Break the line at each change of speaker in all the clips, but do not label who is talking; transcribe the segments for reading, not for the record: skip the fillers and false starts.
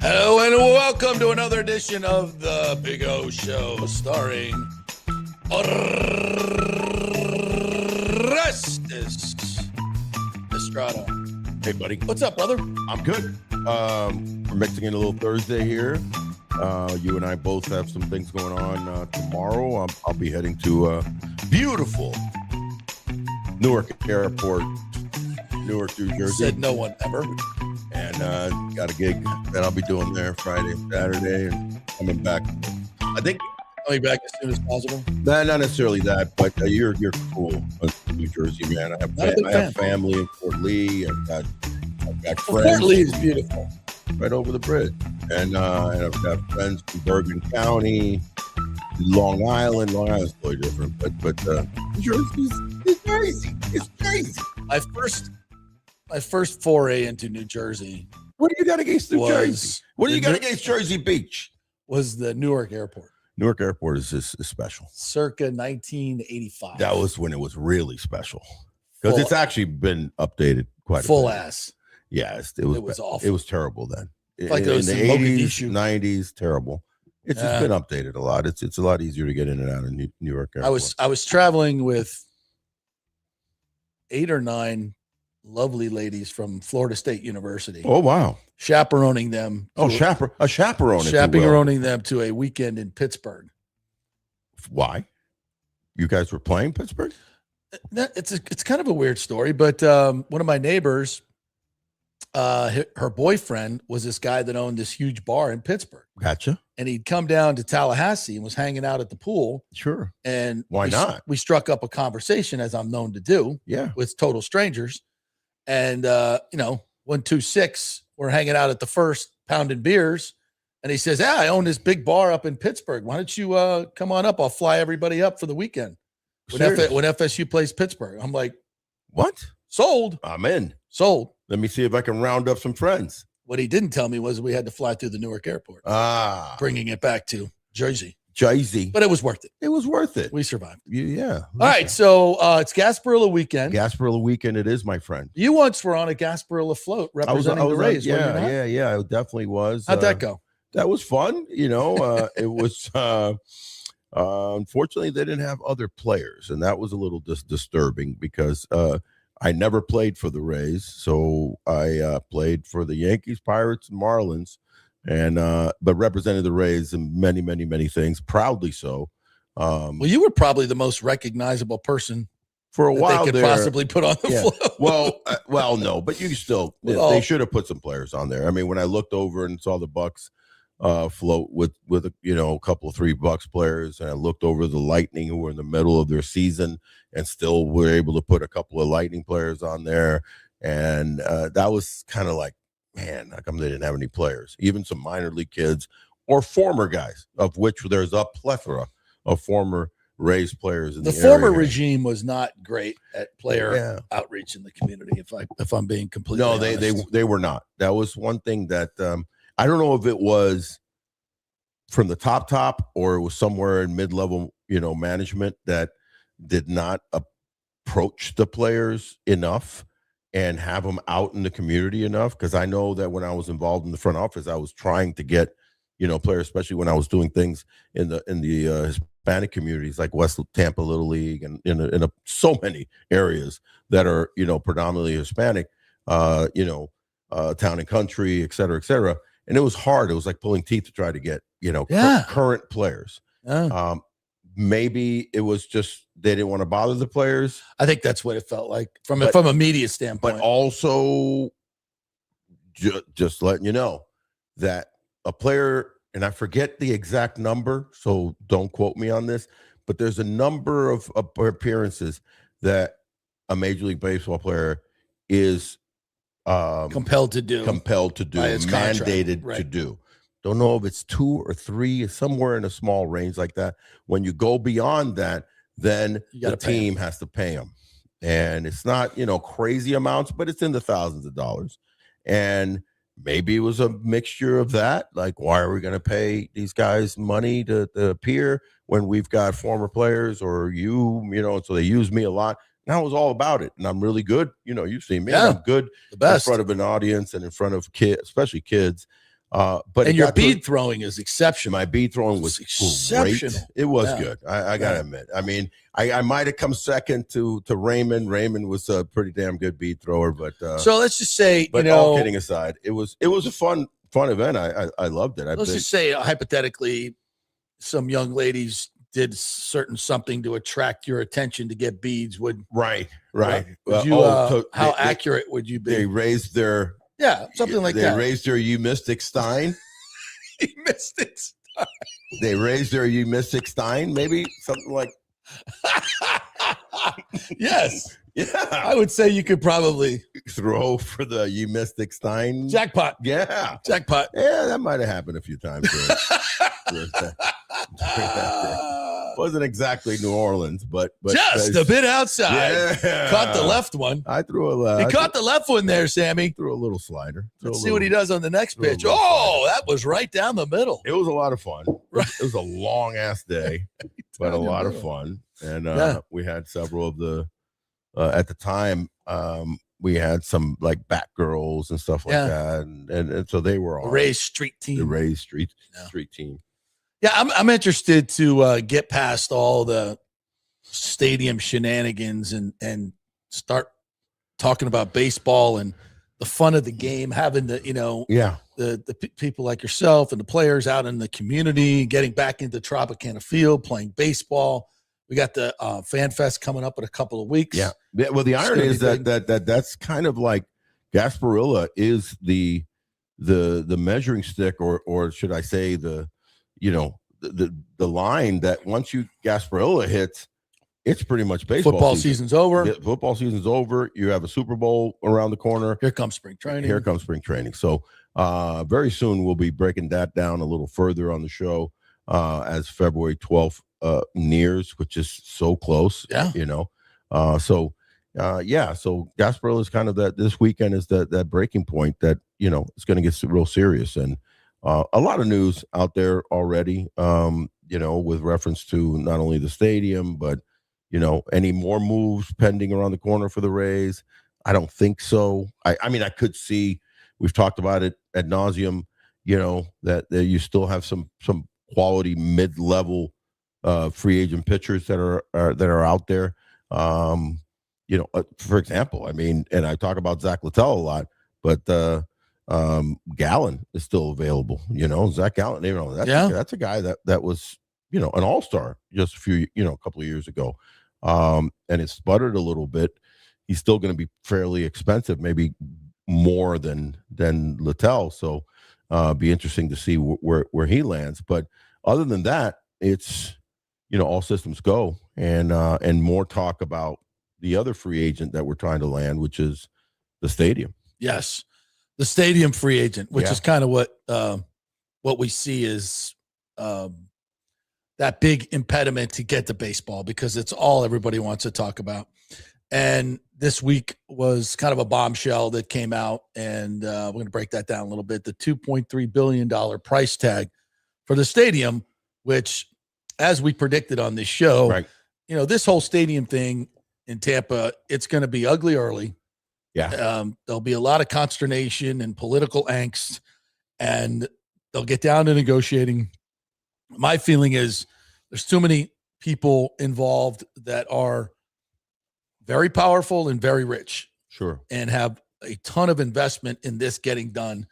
Hello and welcome to another edition of the Big O Show, starring Orestes Destrade.
Hey, buddy.
What's up, brother?
I'm good. We're mixing in a little Thursday here. You and I both have some things going on tomorrow. I'll be heading to beautiful Newark Airport, Newark, New Jersey.
Said no one ever.
And got a gig that I'll be doing there Friday, Saturday, and coming back. I think
Coming back as soon as possible.
not necessarily that, but you're cool, New Jersey, man. I have family in Fort Lee. I've got friends.
Fort Lee is beautiful.
Right over the bridge. And I've got friends from Bergen County, Long Island. Long Island's totally different, but New Jersey's crazy. It's crazy.
My first foray into New Jersey
What do you got against New Jersey? What do you got against Jersey Beach?
was the Newark Airport,
Newark Airport is special.
circa 1985.
That was when it was really special. Because it's actually been updated quite a bit.
Full ass.
Yeah, it was
awful.
It was terrible then.
Like
in
those
the
in
80s,
Mogadishu.
90s, terrible. It's just been updated a lot. It's a lot easier to get in and out of New York Airport.
I was traveling with 8 or 9 lovely ladies from Florida State University.
Oh, wow.
Chaperoning them.
Chaperoning
them to a weekend in Pittsburgh.
Why? You guys were playing Pittsburgh?
It's kind of a weird story, but one of my neighbors, her boyfriend was this guy that owned this huge bar in Pittsburgh.
Gotcha.
And he'd come down to Tallahassee and was hanging out at the pool.
Sure.
And
Why not?
We struck up a conversation, as I'm known to do, with total strangers. And 126, we're hanging out at the First, pounding beers. And he says, "Yeah, I own this big bar up in Pittsburgh. Why don't you come on up? I'll fly everybody up for the weekend when FSU plays Pittsburgh." I'm like,
"What?
Sold.
I'm in.
Sold."
Let me see if I can round up some friends.
What he didn't tell me was we had to fly through the Newark Airport, bringing it back to Jersey. But it was worth it.
It was worth it.
We survived.
Yeah.
All right. So it's Gasparilla weekend.
Gasparilla weekend it is, my friend.
You once were on a Gasparilla float representing the Rays.
Yeah, I definitely was.
How'd that go?
That was fun. It was unfortunately they didn't have other players, and that was a little disturbing because I never played for the Rays, so I played for the Yankees, Pirates, and Marlins, and but represented the Rays in many, many, many things, proudly so.
Well, you were probably the most recognizable person
for a while
they could possibly put on the float.
Well, no, but you still they should have put some players on there. I mean, when I looked over and saw the Bucks float with a couple of $3 players, and I looked over the Lightning, who were in the middle of their season and still were able to put a couple of Lightning players on there, and that was kind of like, man, how come they didn't have any players, even some minor league kids or former guys, of which there's a plethora of former Rays players in the
former
area.
regime was not great at player outreach in the community. If I'm being completely honest.
they were not. That was one thing that I don't know if it was from the top or it was somewhere in mid-level, management that did not approach the players enough and have them out in the community enough. Because I know that when I was involved in the front office, I was trying to get, players, especially when I was doing things in the Hispanic communities like West Tampa Little League and in so many areas that are, predominantly Hispanic, town and country, et cetera, et cetera. And it was hard. It was like pulling teeth to try to get, current players. Maybe it was just they didn't want to bother the players.
I think that's what it felt like from a media standpoint.
But also, just letting you know that a player, and I forget the exact number, so don't quote me on this, but there's a number of appearances that a Major League Baseball player is
compelled to do,
mandated to do. Don't know if it's 2 or 3, somewhere in a small range like that. When you go beyond that, then the team has to pay them. And it's not, crazy amounts, but it's in the thousands of dollars. And maybe it was a mixture of that. Like, why are we going to pay these guys money to appear when we've got former players or so they use me a lot. And I was all about it. And I'm really good. You've seen me. I'm good in front of an audience and in front of kids, especially kids. But
your bead throwing is exceptional.
My bead throwing was exceptional. Great. It was good. I gotta admit. I mean, I might have come second to Raymond. Raymond was a pretty damn good bead thrower, but
so let's just say,
but all kidding aside, it was a fun event. I loved it.
Let's just say hypothetically, some young ladies did something to attract your attention to get beads.
Right.
Would you, how accurate would you be?
They raised their
something like that.
They raised their Mystic Stein.
Mystic Stein.
They raised their Mystic Stein, maybe something like.
Yes.
Yeah.
I would say you could probably
throw for the Mystic Stein.
Jackpot.
Yeah.
Jackpot.
Yeah, that might have happened a few times. Wasn't exactly New Orleans, but
just a bit outside.
Yeah.
Caught the left one.
I threw a.
He caught the left one there, Sammy.
Threw a little slider.
Let's see what he does on the next pitch. Oh, that was right down the middle.
It was a lot of fun. It was a long ass day, but a lot of fun. And we had several of the. At the time, we had some like Batgirls and stuff like that, and so they were on
the Rays street team.
The Rays street team.
Yeah, I'm interested to get past all the stadium shenanigans and start talking about baseball and the fun of the game, having the the people like yourself and the players out in the community, getting back into Tropicana Field, playing baseball. We got the Fan Fest coming up in a couple of weeks.
Yeah. Well, the irony is that's kind of like Gasparilla is the measuring stick, or should I say the line that once Gasparilla hits, it's pretty much baseball.
Football season's over.
Yeah, football season's over. You have a Super Bowl around the corner.
Here comes spring training.
So very soon we'll be breaking that down a little further on the show as February 12th nears, which is so close.
Yeah.
So Gasparilla is kind of this weekend is that breaking point that, it's going to get real serious. And a lot of news out there already, with reference to not only the stadium, but, any more moves pending around the corner for the Rays. I don't think so. I mean, I could see, we've talked about it ad nauseum, that you still have some quality mid-level free agent pitchers that are out there. For example, I mean, and I talk about Zach Littell a lot, but Gallen is still available. Zach Gallen, that's a guy that was, an all-star just a couple of years ago. And it sputtered a little bit. He's still going to be fairly expensive, maybe more than Littell. So be interesting to see where he lands. But other than that, it's, all systems go, and more talk about the other free agent that we're trying to land, which is the stadium.
Yes, the stadium free agent, which is kind of what we see is that big impediment to get to baseball, because it's all everybody wants to talk about. And this week was kind of a bombshell that came out, and we're going to break that down a little bit. The $2.3 billion price tag for the stadium, which, as we predicted on this show,
right.
This whole stadium thing in Tampa, it's going to be ugly early.
Yeah.
There'll be a lot of consternation and political angst, and they'll get down to negotiating. My feeling is there's too many people involved that are very powerful and very rich.
Sure.
And have a ton of investment in this getting done.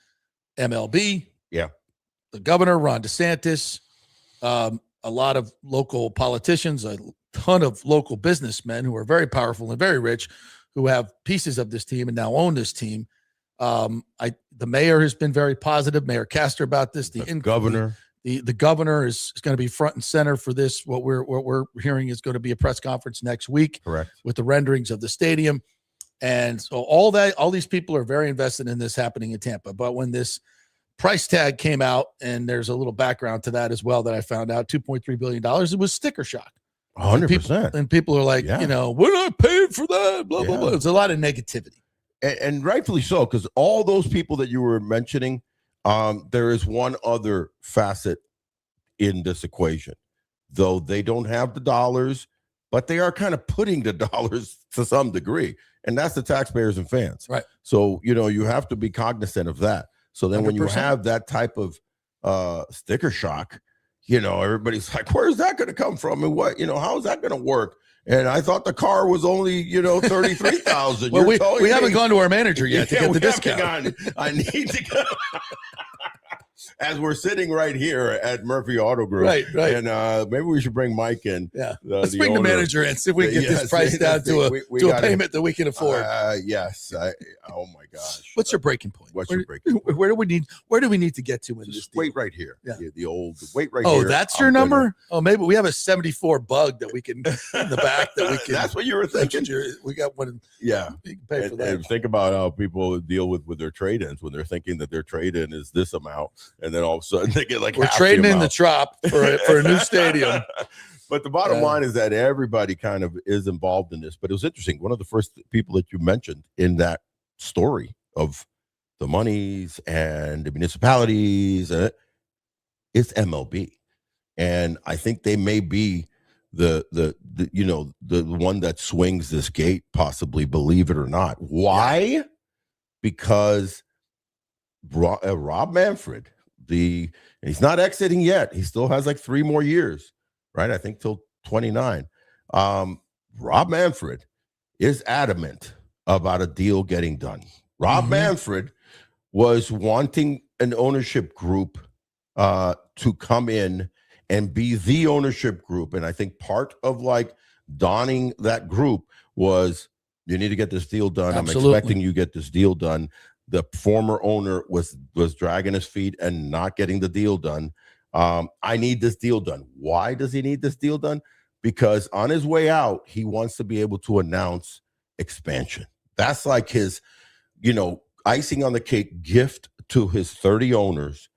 MLB.
Yeah.
The governor, Ron DeSantis, a lot of local politicians, a ton of local businessmen who are very powerful and very rich, who have pieces of this team and now own this team. The mayor has been very positive, Mayor Castor, about this. The
governor.
The governor is going to be front and center for this. What we're hearing is going to be a press conference next week.
Correct.
With the renderings of the stadium. And so all these people are very invested in this happening in Tampa. But when this price tag came out, and there's a little background to that as well that I found out, $2.3 billion, it was sticker shock.
100%.
And people are like, we're not paying for that, blah, blah, blah. There's a lot of negativity.
And rightfully so, because all those people that you were mentioning, there is one other facet in this equation. Though they don't have the dollars, but they are kind of putting the dollars to some degree. And that's the taxpayers and fans.
Right.
So, you have to be cognizant of that. So then when you
100%.
have that type of sticker shock, you know, everybody's like, where's that going to come from? And what, you know, how is that going to work? And I thought the car was only, you know, 33,000.
Well, we haven't gone to our manager yet to get the discount.
I need to go. As we're sitting right here at Murphy Auto Group.
Right.
And maybe we should bring Mike in.
Yeah. Let's bring the manager in, see if we can get this price down to a payment that we can afford.
Yes. Oh my gosh.
What's your breaking point?
Your breaking point?
Where do we need to get to in this deal?
Wait right here.
Yeah.
The old wait right here.
Oh, that's your number? Oh, maybe we have a 74 bug that we can in the back that we can.
That's what you were thinking.
We got one.
Yeah.
You can pay for that.
And think about how people deal with their trade-ins when they're thinking that their trade-in is this amount, and then all of a sudden they get like
we're trading in the Trop for a new stadium.
But the bottom line is that everybody kind of is involved in this. But it was interesting. One of the first people that you mentioned in that story of the monies and the municipalities is MLB. And I think they may be the one that swings this gate, possibly, believe it or not. Why? Yeah. Because Rob Manfred, and he's not exiting yet. He still has like 3 more years, right? I think till 29. Rob Manfred is adamant about a deal getting done. Rob Manfred was wanting an ownership group to come in and be the ownership group. And I think part of like donning that group was, you need to get this deal done.
Absolutely.
I'm expecting you get this deal done. The former owner was dragging his feet and not getting the deal done. I need this deal done. Why does he need this deal done? Because on his way out, he wants to be able to announce expansion. That's like his, icing on the cake gift to his 30 owners,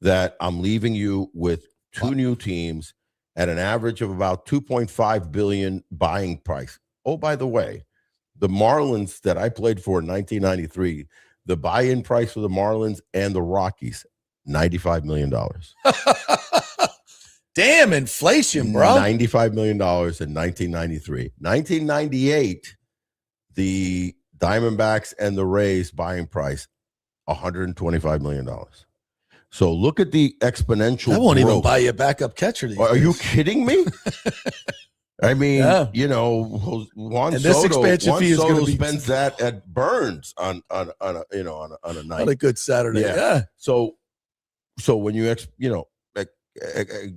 that I'm leaving you with 2 new teams at an average of about $2.5 billion buying price. Oh, by the way, the Marlins that I played for in 1993, the buy-in price for the Marlins and the Rockies, $95 million.
Damn inflation, bro.
$95 million in 1993. 1998, the Diamondbacks and the Rays buying price, $125 million. So look at the exponential.
I won't
growth.
even buy you a backup catcher.
Are you kidding me? I mean, Juan Soto spends that at Burns on a night.
Not a good Saturday. Yeah.
So when you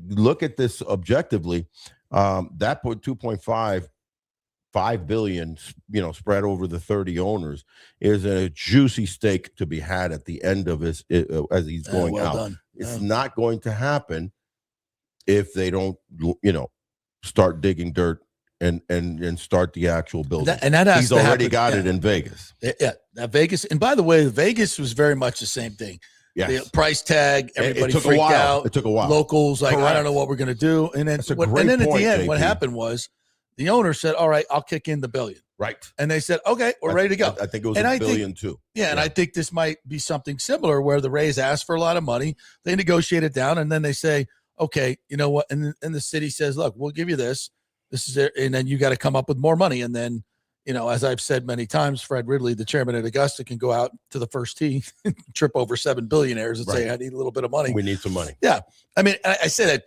look at this objectively, that put 2.5 billion, spread over the 30 owners is a juicy steak to be had at the end of his as he's going out.
Done.
It's not going to happen if they don't, start digging dirt and start the actual building. He's already got it in Vegas.
Yeah, that Vegas. And by the way, Vegas was very much the same thing.
Yes.
The price tag, everybody freaked out.
It took a while.
Locals, like, correct. I don't know what we're going to do. And then, at the end, what happened was the owner said, all right, I'll kick in the $1 billion.
Right.
And they said, okay, we're ready to go.
I think it was $1 billion too.
Yeah, and I think this might be something similar where the Rays asked for a lot of money. They negotiate it down, and then they say, okay, you know what? And the city says, look, we'll give you this. This is it. And then you got to come up with more money. And then, as I've said many times, Fred Ridley, the chairman at Augusta, can go out to the first tee, trip over 7 billionaires and say, I need a little bit of money.
We need some money.
Yeah. I mean, I say that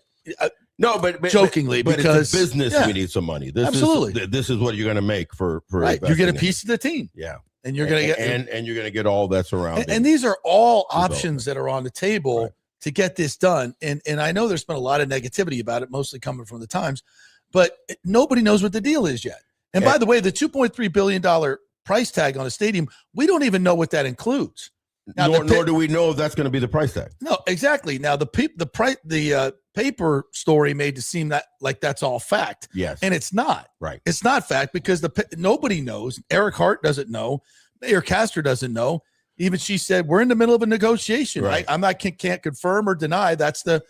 but
jokingly,
but
because
it's a business, we need some money.
Absolutely.
This is what you're going to make for
right. You get a piece of the team.
Yeah.
And you're going to get
and you're going to get all that surrounding.
And these are all options that are on the table to get this done. And I know there's been a lot of negativity about it, mostly coming from the Times, but nobody knows what the deal is yet. And by the way, the $2.3 billion price tag on a stadium, we don't even know what that includes. Now,
nor do we know if that's going to be the price tag.
No, exactly. Now the paper story made it seem that like that's all fact.
Yes,
and it's not.
Right,
it's not fact because nobody knows. Eric Hart doesn't know. Mayor Castor doesn't know. Even she said we're in the middle of a negotiation. Right. Can't confirm or deny that's the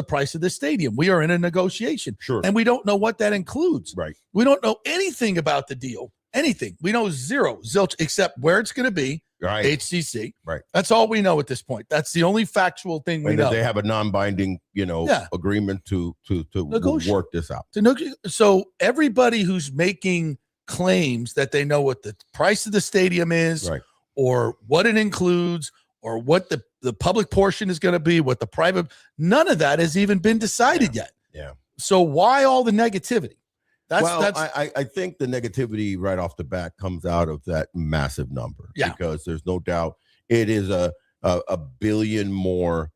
price of the stadium. We are in a negotiation.
Sure,
and we don't know what that includes.
Right,
we don't know anything about the deal. Anything. We know zilch, except where it's going to be.
Right.
HCC.
Right.
That's all we know at this point. That's the only factual thing we know.
They have a non-binding, agreement to work this out.
So everybody who's making claims that they know what the price of the stadium is, or what it includes, or what the public portion is going to be, what the private, none of that has even been decided yet.
Yeah.
So why all the negativity?
I think the negativity right off the bat comes out of that massive number.
Yeah.
Because there's no doubt it is a billion more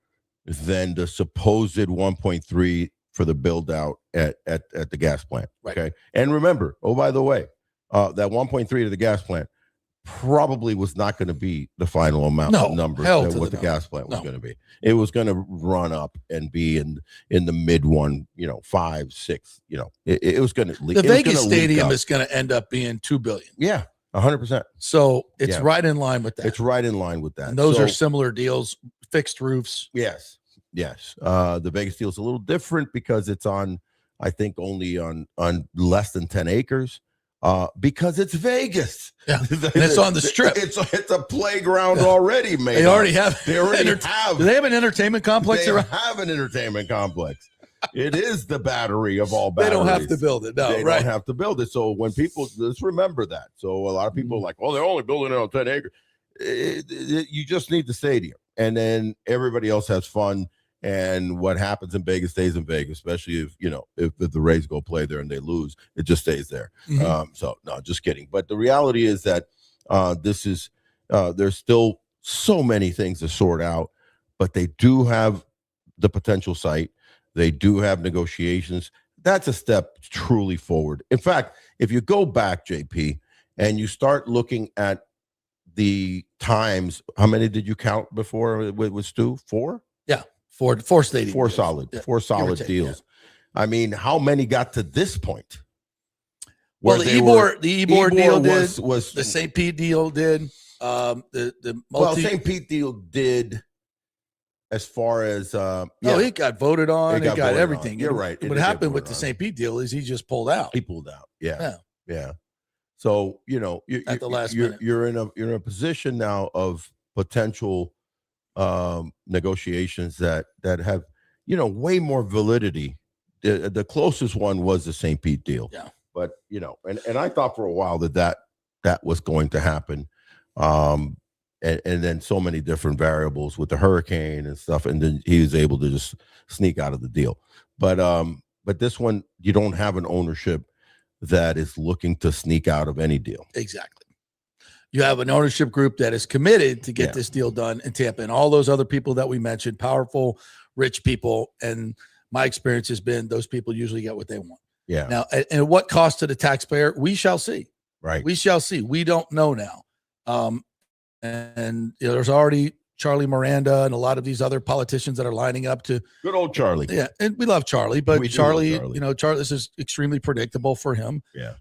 than the supposed 1.3 for the build out at the gas plant.
Right.
Okay. And remember, oh, by the way, that 1.3 to the gas plant probably was not going to be the final amount of numbers that what the gas plant was going to be. It was going to run up and be in the mid 5, 6, it was going to leak.
The Vegas stadium is going to end up being $2 billion.
Yeah. 100%.
So it's right in line with that.
It's right in line with that.
And those are similar deals, fixed roofs.
Yes. The Vegas deal is a little different because it's on, I think, only on less than 10 acres. Because it's Vegas.
Yeah. And it's on the strip.
It's a playground already, man.
They already have.
Do
they have an entertainment complex?
They have an entertainment complex. It is the battery of all batteries.
They don't have to build it. No,
they don't have to build it. So when people, let's remember that. So a lot of people are like, well, they're only building it on 10 acres. You just need the stadium. And then everybody else has fun. And what happens in Vegas stays in Vegas, especially if the Rays go play there and they lose, it just stays there.
Mm-hmm.
So no, just kidding. But the reality is that there's still so many things to sort out, but they do have the potential site. They do have negotiations. That's a step truly forward. In fact, if you go back, JP, and you start looking at the times, how many did you count before with Stu? 4?
Yeah. Four stadiums.
Four solid deals. Yeah. I mean, how many got to this point?
Well, the Ebor deal was the St. Pete deal did.
St. Pete deal did as far as
he got voted on. He got everything.
You're right.
What happened with the St. Pete deal is he just pulled out.
He pulled out. Yeah. So
at the last minute,
you're in a position now of potential negotiations that have way more validity. The closest one was the St. Pete deal.
Yeah.
But and I thought for a while that was going to happen. And then so many different variables with the hurricane and stuff, and then he was able to just sneak out of the deal. But this one, you don't have an ownership that is looking to sneak out of any deal.
Exactly. You have an ownership group that is committed to get this deal done in Tampa, and all those other people that we mentioned, powerful, rich people. And my experience has been those people usually get what they want.
Yeah.
Now, and what cost to the taxpayer, we shall see.
Right.
We shall see. We don't know now. And there's already Charlie Miranda and a lot of these other politicians that are lining up to.
Good old Charlie.
Yeah, and we love Charlie, but Charlie, Charlie, this is extremely predictable for him.
Yeah.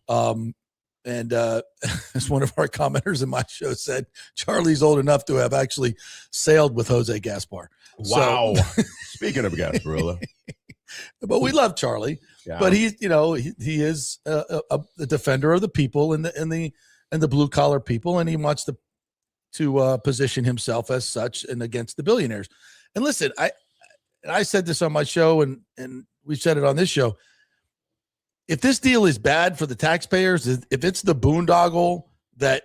And as one of our commenters in my show said, Charlie's old enough to have actually sailed with Jose Gaspar.
Wow. Speaking of Gasparilla.
But we love Charlie. Yeah. But he is a defender of the people and the blue collar people, and he wants to position himself as such and against the billionaires. And listen, I said this on my show, and we said it on this show. If this deal is bad for the taxpayers, if it's the boondoggle that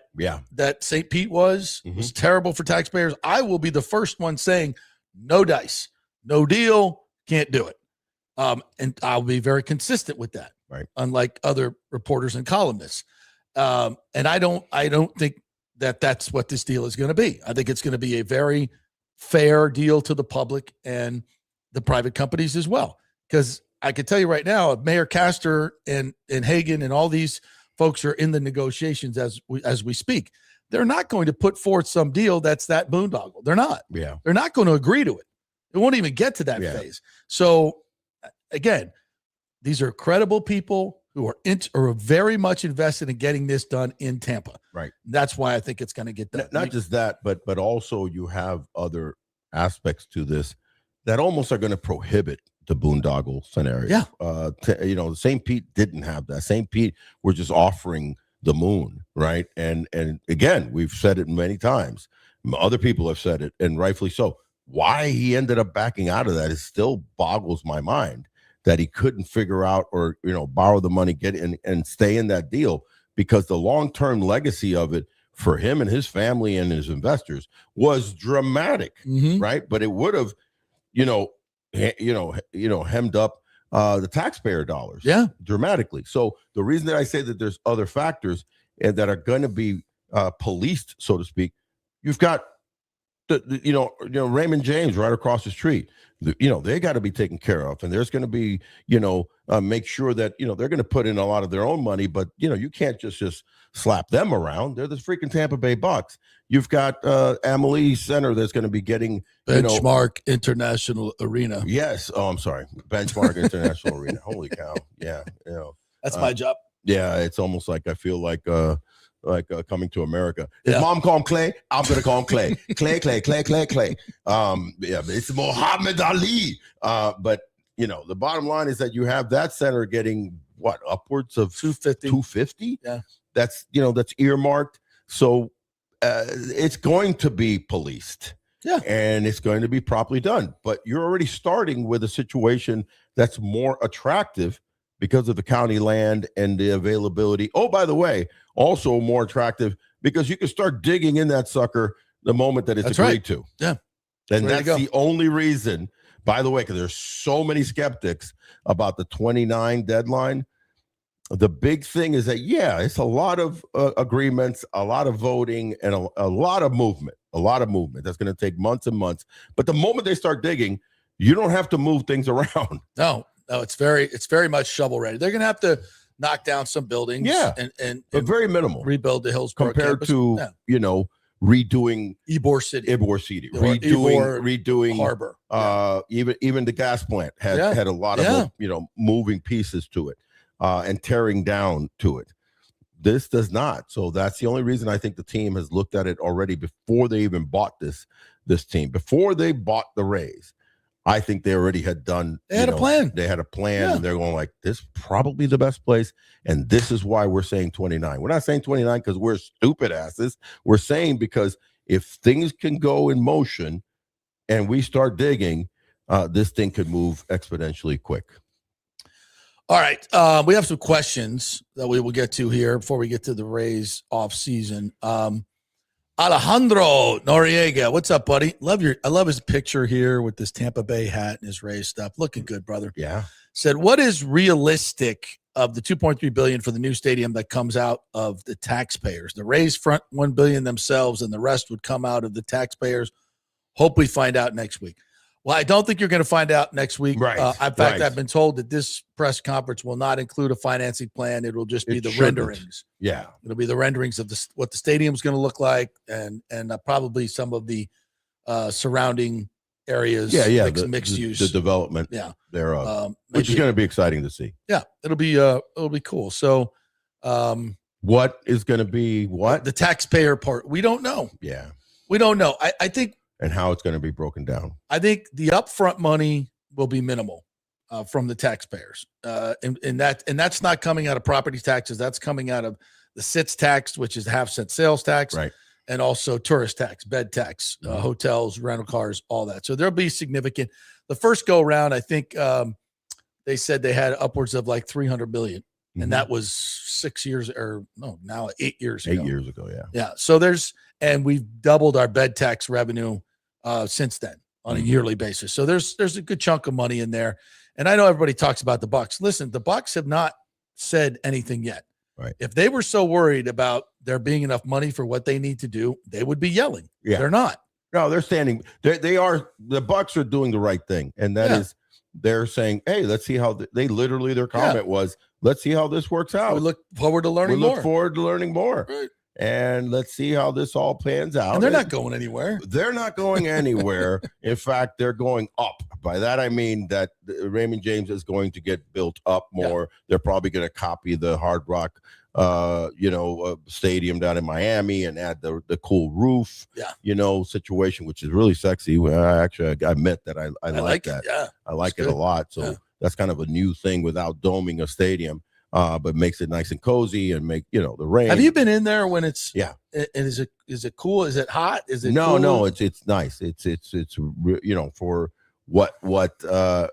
St. Pete was terrible for taxpayers, I will be the first one saying no dice, no deal, can't do it. And I'll be very consistent with that,
right?
Unlike other reporters and columnists. And I don't think that's what this deal is going to be. I think it's going to be a very fair deal to the public and the private companies as well. Because I can tell you right now, Mayor Castor and Hagan and all these folks are in the negotiations as we speak. They're not going to put forth some deal that's that boondoggle. They're not.
Yeah.
They're not going to agree to it. It won't even get to that phase. So again, these are credible people who are very much invested in getting this done in Tampa.
Right.
That's why I think it's going to get done.
Not just that, but also you have other aspects to this that almost are going to prohibit the boondoggle scenario.
Yeah.
St. Pete didn't have that. St. Pete were just offering the moon, right? And again, we've said it many times. Other people have said it, and rightfully so. Why he ended up backing out of that is still boggles my mind, that he couldn't figure out or borrow the money, get in and stay in that deal, because the long-term legacy of it for him and his family and his investors was dramatic, right? But it would have, hemmed up the taxpayer dollars, dramatically. So the reason that I say that there's other factors and that are going to be policed, so to speak, you've got Raymond James right across the street. They got to be taken care of, and there's going to be, make sure that they're going to put in a lot of their own money, but you can't just slap them around. They're the freaking Tampa Bay Bucks. You've got Amalie Center that's going to be getting
Benchmark International Arena.
Yes. Oh, I'm sorry, Benchmark International Arena. Holy cow! Yeah,
that's my job.
Yeah, it's almost like I feel like Coming to America. His mom called him Clay. I'm gonna call him Clay. Clay. It's Muhammad Ali. But the bottom line is that you have that center getting what, upwards of 250.
Yeah,
that's earmarked. So it's going to be policed.
Yeah,
and it's going to be properly done. But you're already starting with a situation that's more attractive because of the county land and the availability. Oh, by the way, also more attractive because you can start digging in that sucker the moment that it's agreed to.
Yeah.
And that's the only reason, by the way, because there's so many skeptics about the 29 deadline. The big thing is that, it's a lot of agreements, a lot of voting, and a lot of movement. That's going to take months and months. But the moment they start digging, you don't have to move things around.
No, it's very much shovel ready. They're going to have to knock down some buildings, and
very minimal,
rebuild the Hillsborough
compared
campus.
To redoing
Ybor City,
redoing
Harbor.
Even the gas plant had a lot of moving pieces to it, and tearing down to it. This does not. So that's the only reason I think the team has looked at it already before they even bought this team, before they bought the Rays. I think they already had done.
They had a plan.
They had a plan, and they're going like, this is probably the best place, and this is why we're saying 29. We're not saying 29 because we're stupid asses. We're saying because if things can go in motion and we start digging, this thing could move exponentially quick.
All right. We have some questions that we will get to here before we get to the Rays off season. Alejandro Noriega, what's up, buddy? I love his picture here with this Tampa Bay hat and his Rays stuff. Looking good, brother.
Yeah.
Said, what is realistic of the $2.3 billion for the new stadium that comes out of the taxpayers? The Rays front $1 billion themselves, and the rest would come out of the taxpayers. Hope we find out next week. Well, I don't think you're going to find out next week.
Right.
In fact, I've been told that this press conference will not include a financing plan. It will just be the renderings.
Yeah.
It'll be the renderings of what the stadium's going to look like, and probably some of the surrounding areas.
Yeah.
Mixed use.
The development.
Yeah.
Thereof, which is going to be exciting to see.
Yeah. It'll be cool. So,
what is going to be what?
The taxpayer part. We don't know.
Yeah.
We don't know. I think.
And how it's going to be broken down.
I think the upfront money will be minimal from the taxpayers, and that's not coming out of property taxes. That's coming out of the SITS tax, which is half-cent sales tax,
right,
and also tourist tax, bed tax, hotels, rental cars, all that. So there'll be significant. The first go around, I think they said they had upwards of like $300 billion, and that was 6 years or no, now 8 years ago.
8 years ago,
yeah. So we've doubled our bed tax revenue since then on a yearly basis. So there's a good chunk of money in there. And I know everybody talks about the Bucks. Listen, the Bucks have not said anything yet.
Right.
If they were so worried about there being enough money for what they need to do, they would be yelling.
Yeah.
They're not.
No, they're standing. The Bucks are doing the right thing. And that is, they're saying, hey, let's see how their comment was, let's see how this works out.
We look forward to learning more.
Look forward to learning more.
Right.
And let's see how this all pans out.
And they're not going anywhere.
They're not going anywhere. In fact, they're going up. By that, I mean that Raymond James is going to get built up more. Yeah. They're probably going to copy the Hard Rock, stadium down in Miami and add the cool roof, situation, which is really sexy. I admit that I like that.
Yeah,
I like it a lot. So that's kind of a new thing without doming a stadium. But makes it nice and cozy and make the rain.
Have you been in there when it's
and
is it cool? Is it hot? Is it
no? It's nice. It's for what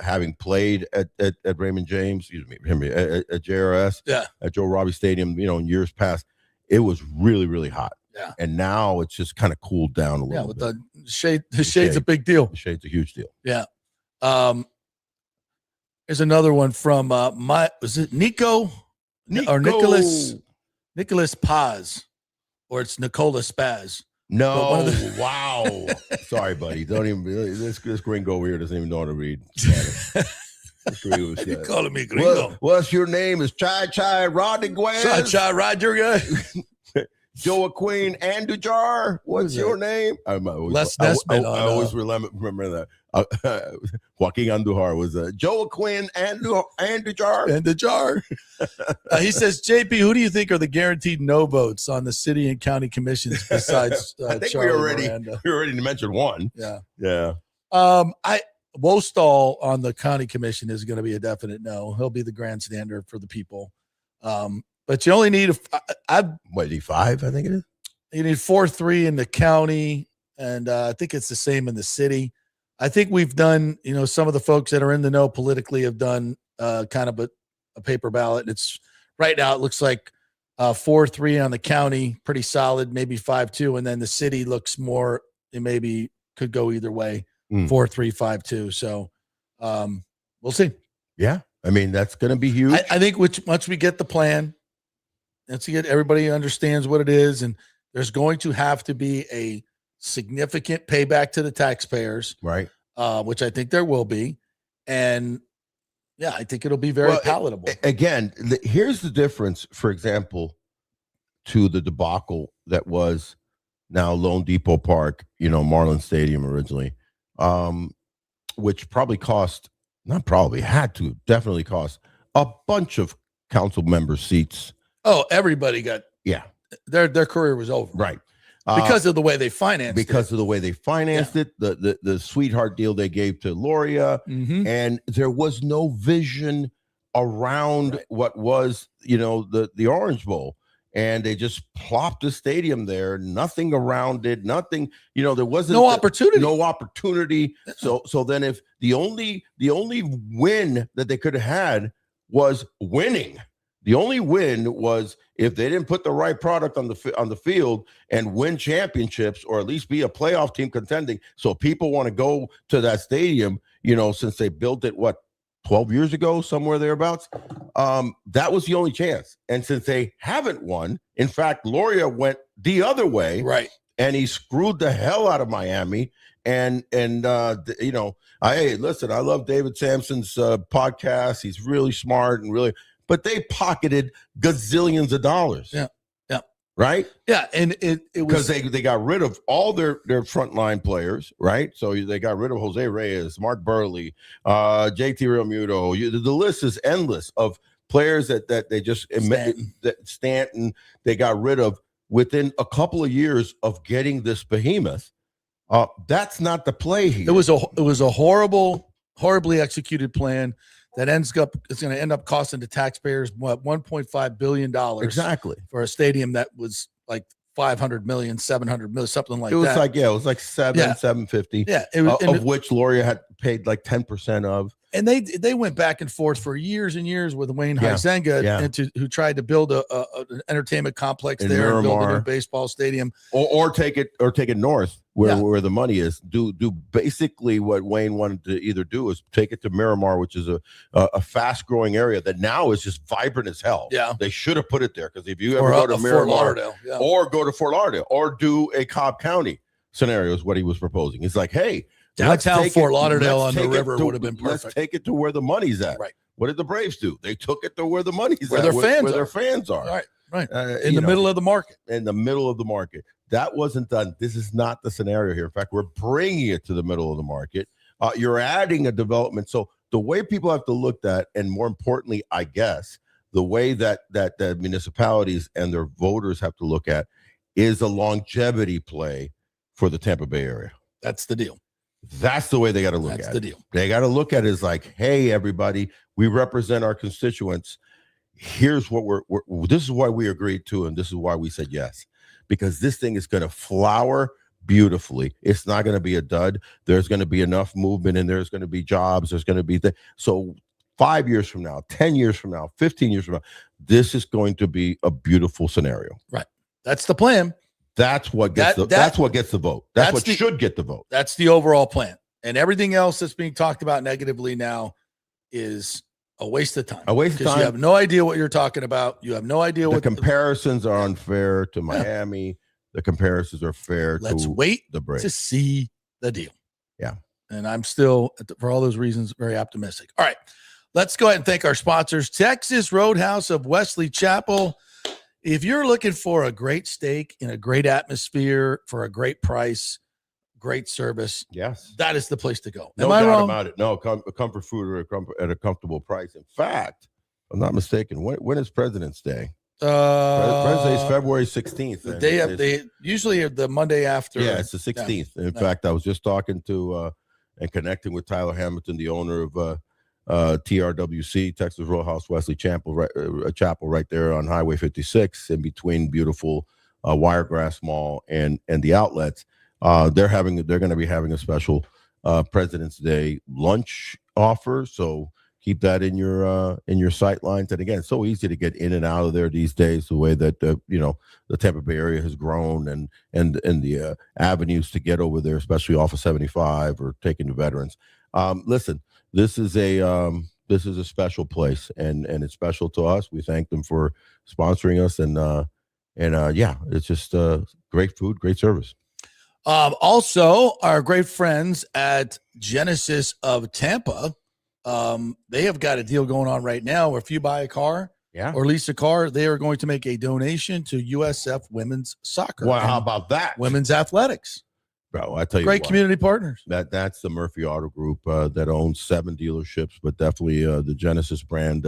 having played at Raymond James, at JRS, at Joe Robbie Stadium, in years past, it was really, really hot.
Yeah.
And now it's just kind of cooled down a little
with
bit.
the shade. The shade's a big deal.
The shade's a huge deal.
Yeah. There's another one from was it Nico or Nicholas Paz, or it's Nicola Spaz.
No, wow. Sorry, buddy. Don't even this gringo over here doesn't even know how to read Spanish.
You calling me gringo?
What's your name? Is Chai Rodriguez?
Chai Rodriguez.
Joaquin Andujar. What's your name? I always remember that. Joaquin Andujar was Joaquin Andujar.
He says, JP, who do you think are the guaranteed no votes on the city and county commissions besides
I think
Charlie
we already mentioned one.
Yeah. Wostall on the county commission is going to be a definite no. He'll be the grandstander for the people. But you only need
five, I think it is.
You need 4-3 in the county, and I think it's the same in the city. I think we've done, some of the folks that are in the know politically have done kind of a paper ballot. It's right now, it looks like 4-3 on the county, pretty solid, maybe 5-2. And then the city looks more, it maybe could go either way, 4-3, 5-2. So we'll see.
Yeah. I mean, that's going to be huge.
I think once we get the plan, everybody understands what it is, and there's going to have to be a significant payback to the taxpayers,
right?
Which I think there will be, and I think it'll be very palatable.
Again, here's the difference. For example, to the debacle that was now Lone Depot Park, Marlin Stadium originally, which probably definitely cost a bunch of council member seats.
Oh, everybody got their career was over,
right?
Because of the way they financed it.
The sweetheart deal they gave to Loria, and there was no vision around what was the Orange Bowl, and they just plopped a stadium there, nothing around it, nothing. There wasn't no opportunity. So then if the only win that they could have had was winning. The only win was if they didn't put the right product on the field and win championships, or at least be a playoff team contending. So people want to go to that stadium, since they built it, 12 years ago, somewhere thereabouts. That was the only chance. And since they haven't won, in fact, Loria went the other way,
right?
And he screwed the hell out of Miami. Hey, listen, I love David Sampson's podcast. He's really smart and really. But they pocketed gazillions of dollars.
Yeah.
Right?
Yeah. And it was
because they got rid of all their frontline players, right? So they got rid of Jose Reyes, Mark Burley, JT Realmuto. The list is endless of players that they just Stanton they got rid of within a couple of years of getting this behemoth. That's not the play here.
It was a horribly executed plan. That it's going to end up costing the taxpayers $1.5 billion
exactly
for a stadium that was like 500 million, 700 million, something like that.
It was like 750.
Yeah,
of which Loria had paid like 10% of.
And they went back and forth for years and years with Wayne Huizenga, who tried to build an entertainment complex in there, and build a new baseball stadium,
or take it north where the money is. Do basically what Wayne wanted to either do is take it to Miramar, which is a fast growing area that now is just vibrant as hell.
Yeah,
they should have put it there, because if you ever go to Miramar or go to Fort Lauderdale or do a Cobb County scenario is what he was proposing. He's like, hey.
Downtown Fort Lauderdale on the river would have been perfect.
Let's take it to where the money's at.
Right.
What did the Braves do? They took it to where the money's
at. Where their fans are.
Right.
In the middle of the market.
In the middle of the market. That wasn't done. This is not the scenario here. In fact, we're bringing it to the middle of the market. You're adding a development. So the way people have to look at, and more importantly, I guess, the way that the municipalities and their voters have to look at is a longevity play for the Tampa Bay area.
That's the deal.
That's the way they got to look at it. That's the deal. They got to look at it as like, hey, everybody, we represent our constituents. Here's what this is why we agreed to, and this is why we said yes, because this thing is going to flower beautifully. It's not going to be a dud. There's going to be enough movement, and there's going to be jobs. There's going to be so 5 years from now, 10 years from now, 15 years from now, this is going to be a beautiful scenario.
Right. That's the plan.
That's what gets that's what gets the vote. That's what should get the vote.
That's the overall plan. And everything else that's being talked about negatively now is a waste of time.
A waste of time.
You have no idea what you're talking about. You have no idea what
the comparisons are unfair to Miami. Yeah. The comparisons are fair.
Let's wait
the Braves
to see the deal.
Yeah.
And I'm still, for all those reasons, very optimistic. All right. Let's go ahead and thank our sponsors, Texas Roadhouse of Wesley Chapel. If you're looking for a great steak in a great atmosphere for a great price, great service,
yes,
that is the place to go.
No doubt about it. No, comfort food at a comfortable price. In fact, if I'm not mistaken, when is President's Day? President's Day is February 16th.
The day of they usually the Monday after.
Yeah, it's the 16th. Yeah. In fact, I was just talking to and connecting with Tyler Hamilton, the owner of TRWC, Texas Roadhouse Wesley Chapel, right there on Highway 56, in between beautiful Wiregrass Mall and the outlets. They're going to be having a special President's Day lunch offer. So keep that in your sight lines. And again, it's so easy to get in and out of there these days, the way that the Tampa Bay area has grown and the avenues to get over there, especially off of 75 or taking the veterans. Listen, this is a special place, and it's special to us. We thank them for sponsoring us, and yeah, it's just great food, great service.
Also, our great friends at Genesis of Tampa, they have got a deal going on right now where if you buy a car or lease a car, they are going to make a donation to USF Women's Soccer.
Wow, how about that?
Women's athletics.
Bro, I tell you,
great community partners.
That's the Murphy Auto Group that owns 7 dealerships, but definitely the Genesis brand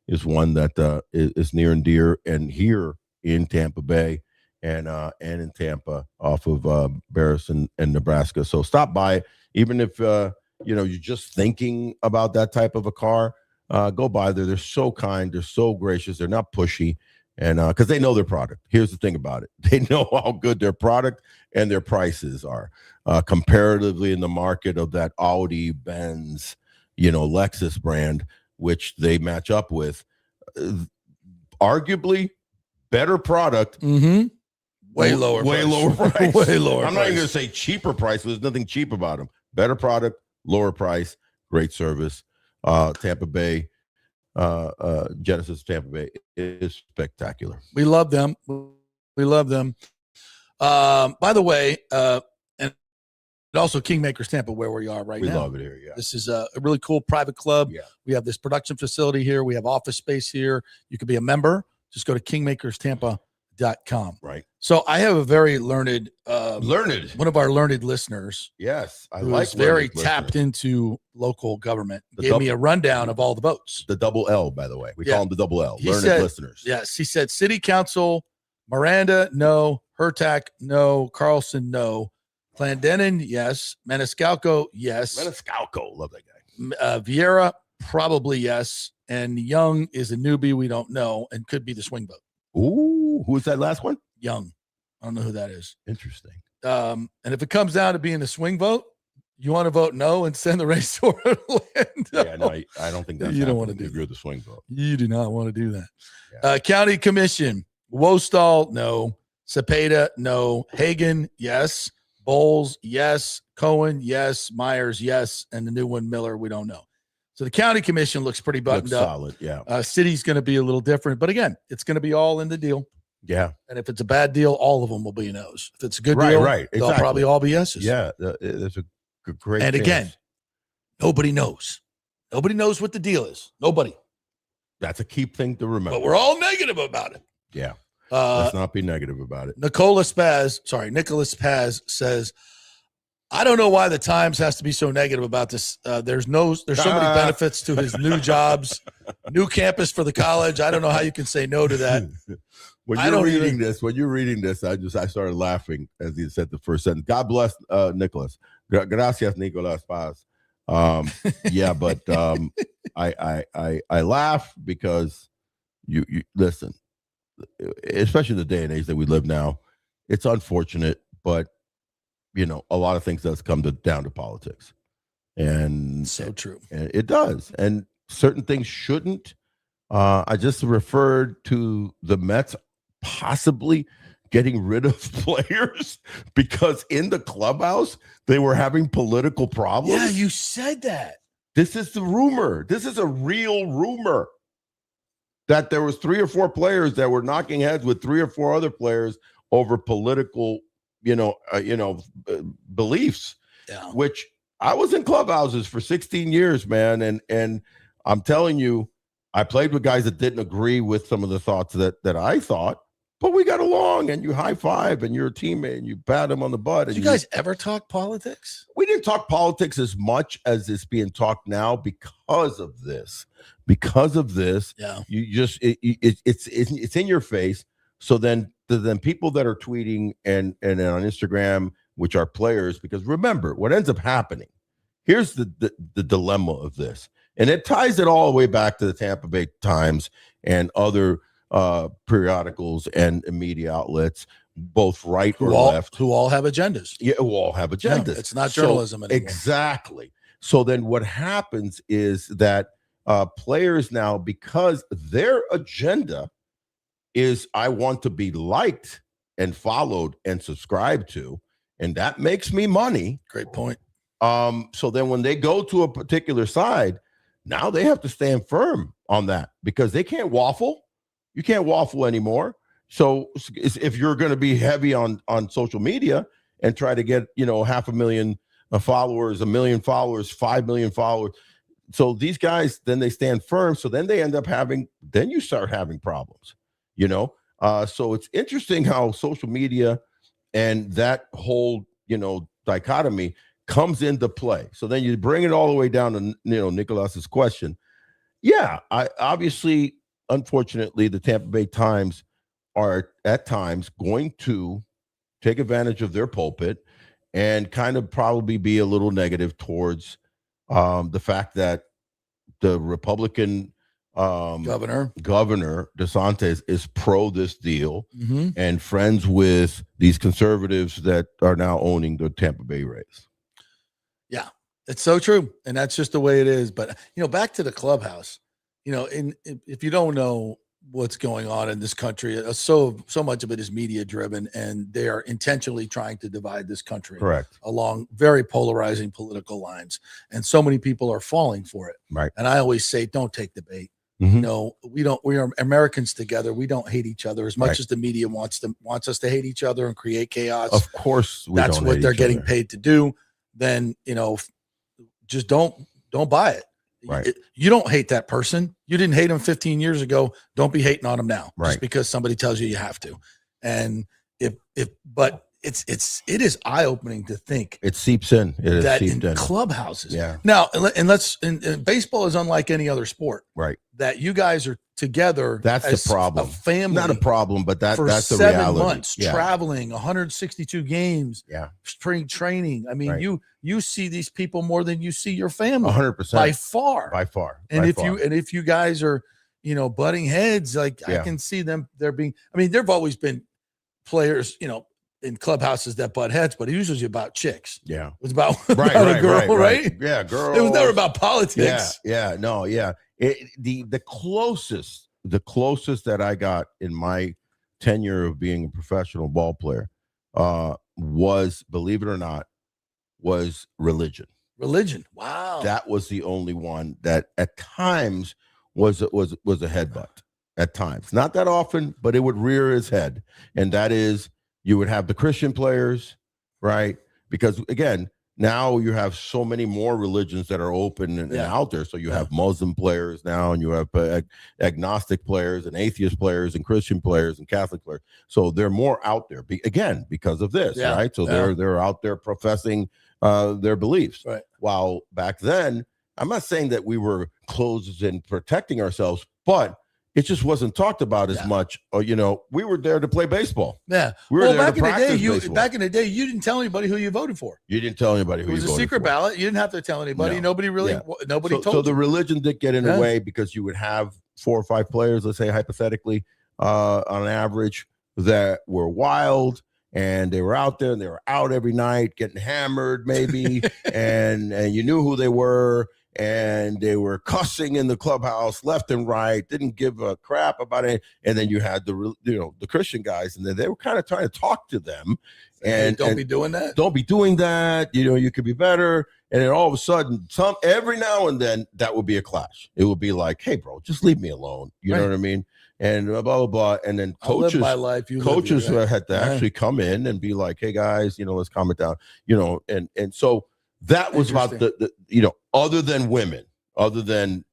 is one that is near and dear, and here in Tampa Bay and in Tampa off of Barris and Nebraska. So stop by, even if you're just thinking about that type of a car. Go by there. They're so kind. They're so gracious. They're not pushy. And because they know their product. Here's the thing about it. They know how good their product and their prices are comparatively in the market of that Audi, Benz, Lexus brand, which they match up with. Arguably better product.
Mm-hmm. Way lower price. Way lower
I'm not even going to say cheaper price. There's nothing cheap about them. Better product, lower price, great service. Tampa Bay. Genesis Tampa Bay is spectacular.
We love them. By the way, and also Kingmakers Tampa, where we are right now.
We love it here. Yeah,
this is a really cool private club.
Yeah,
we have this production facility here. We have office space here. You can be a member. Just go to kingmakerstampa.com.
Right.
So I have a very learned one of our learned listeners.
Yes, I
like very tapped into local government. Gave me a rundown of all the votes.
The double L, by the way, we call them the double L. Learned listeners.
Yes, he said City Council, Miranda, no. Hurtak, no. Carlson, no. Clendenin, yes. Maniscalco, yes.
Maniscalco, love that
guy. Vieira, probably yes. And Young is a newbie we don't know and could be the swing vote.
Ooh, who was that last one?
Young. I don't know who that is.
Interesting.
And if it comes down to being a swing vote, you want to vote no and send the race to Orlando?
Yeah, no, I don't think that's
you don't want to do.
If you're the swing vote,
you do not want to do that. Yeah. County Commission: Wostall, no. Cepeda, no. Hagan, yes. Bowles, yes. Cohen, yes. Myers, yes. And the new one, Miller, we don't know. So the county commission looks pretty buttoned up.
Solid, yeah.
City's going to be a little different, but again, it's going to be all in the deal.
Yeah.
And if it's a bad deal, all of them will be no's. If it's a good deal, they'll probably all be yeses.
Yeah, there's a great.
And again, nobody knows. Nobody knows what the deal is. Nobody.
That's a key thing to remember.
But we're all negative about it.
Yeah. Let's not be negative about it.
Nicholas Paz says, I don't know why the Times has to be so negative about this. There's so many benefits to his new jobs, new campus for the college. I don't know how you can say no to that.
When you're reading this, I started laughing as he said the first sentence. God bless Nicholas. Gracias, Nicholas Paz. Yeah, but I laugh because you listen, especially in the day and age that we live now. It's unfortunate, but a lot of things does come down to politics, and
so true.
And it does, and certain things shouldn't. I just referred to the Mets possibly getting rid of players because in the clubhouse they were having political problems.
Yeah, you said that.
This is the rumor. This is a real rumor that there was 3 or 4 players that were knocking heads with 3 or 4 other players over political, beliefs.
Yeah.
Which I was in clubhouses for 16 years, man, and I'm telling you, I played with guys that didn't agree with some of the thoughts that I thought, but we got along, and you high five, and you're a teammate, and you pat him on the butt.
Did you guys ever talk politics?
We didn't talk politics as much as it's being talked now because of this. Because of this,
yeah,
you just it's in your face. So then people that are tweeting and on Instagram, which are players, because remember what ends up happening. Here's the dilemma of this, and it ties it all the way back to the Tampa Bay Times and other periodicals and media outlets, both right or left,
who all have agendas.
Yeah, who all have agendas.
Yeah, it's not journalism anymore.
Exactly. So then what happens is that players now, because their agenda is I want to be liked and followed and subscribed to, and that makes me money.
Great point.
So then when they go to a particular side, now they have to stand firm on that because they can't waffle. You can't waffle anymore. So if you're going to be heavy on social media and try to get, 500,000 followers, 1 million followers, 5 million followers. So these guys, then they stand firm. So then they end up then you start having problems, So it's interesting how social media and that whole, dichotomy comes into play. So then you bring it all the way down to, Nicholas's question. Yeah, obviously, unfortunately, the Tampa Bay Times are at times going to take advantage of their pulpit and kind of probably be a little negative towards the fact that the Republican Governor DeSantis is pro this deal and friends with these conservatives that are now owning the Tampa Bay Rays.
Yeah, it's so true. And that's just the way it is. But, back to the clubhouse, if you don't know what's going on in this country, so much of it is media driven, and they are intentionally trying to divide this country.
Correct.
Along very polarizing political lines. And so many people are falling for it.
Right.
And I always say, don't take the bait. We are Americans together. We don't hate each other as much as the media wants us to hate each other and create chaos.
Of course,
that's what they're getting paid to do. Then, just don't buy it.
Right.
You don't hate that person. You didn't hate him 15 years ago. Don't be hating on him now,
right,
just because somebody tells you have to. And but it is eye-opening to think
it seeps in.
That in clubhouses.
Yeah.
Now, and baseball is unlike any other sport.
Right.
That you guys are together.
That's
as
the problem.
A family.
Not a problem, but that's the
7
reality.
months traveling, 162 games.
Yeah.
Spring training. I mean, you see these people more than you see your family.
100%.
By far.
And
if you guys are, butting heads, like I can see them there being. I mean, there've always been players, in clubhouses that butt heads, but it was usually about chicks.
Yeah.
It was about a girl, right?
Yeah, girl.
It was never about politics.
Yeah. No, yeah. The closest that I got in my tenure of being a professional ball player was, believe it or not, was religion.
Religion. Wow.
That was the only one that at times was a headbutt. At times. Not that often, but it would rear its head. And that is, you would have the Christian players, right? Because again, now you have so many more religions that are open and out there. So you have Muslim players now, and you have agnostic players and atheist players and Christian players and Catholic players. So they're more out there because of this, right? So they're out there professing their beliefs. Right. While back then, I'm not saying that we were closed and protecting ourselves, but it just wasn't talked about as much. We were there to play baseball.
Yeah.
We were there
back
to practice baseball.
Back in the day, you didn't tell anybody who you voted for.
You didn't tell anybody who you voted for.
It was a secret ballot. You didn't have to tell anybody.
No.
Nobody told you.
So the religion did get in the way because you would have 4 or 5 players, let's say hypothetically, on average, that were wild. And they were out there and they were out every night getting hammered maybe. and you knew who they were. and they were cussing in the clubhouse left and right, didn't give a crap about it. And then you had the Christian guys, and then they were kind of trying to talk to them. And
don't be doing that.
Don't be doing that. You could be better. And then all of a sudden, every now and then, that would be a clash. It would be like, hey, bro, just leave me alone. You know what I mean? And blah, blah, blah. And then coaches,
live my life,
coaches had to actually come in and be like, hey, guys, let's calm it down. And so that was about the other than women, other than,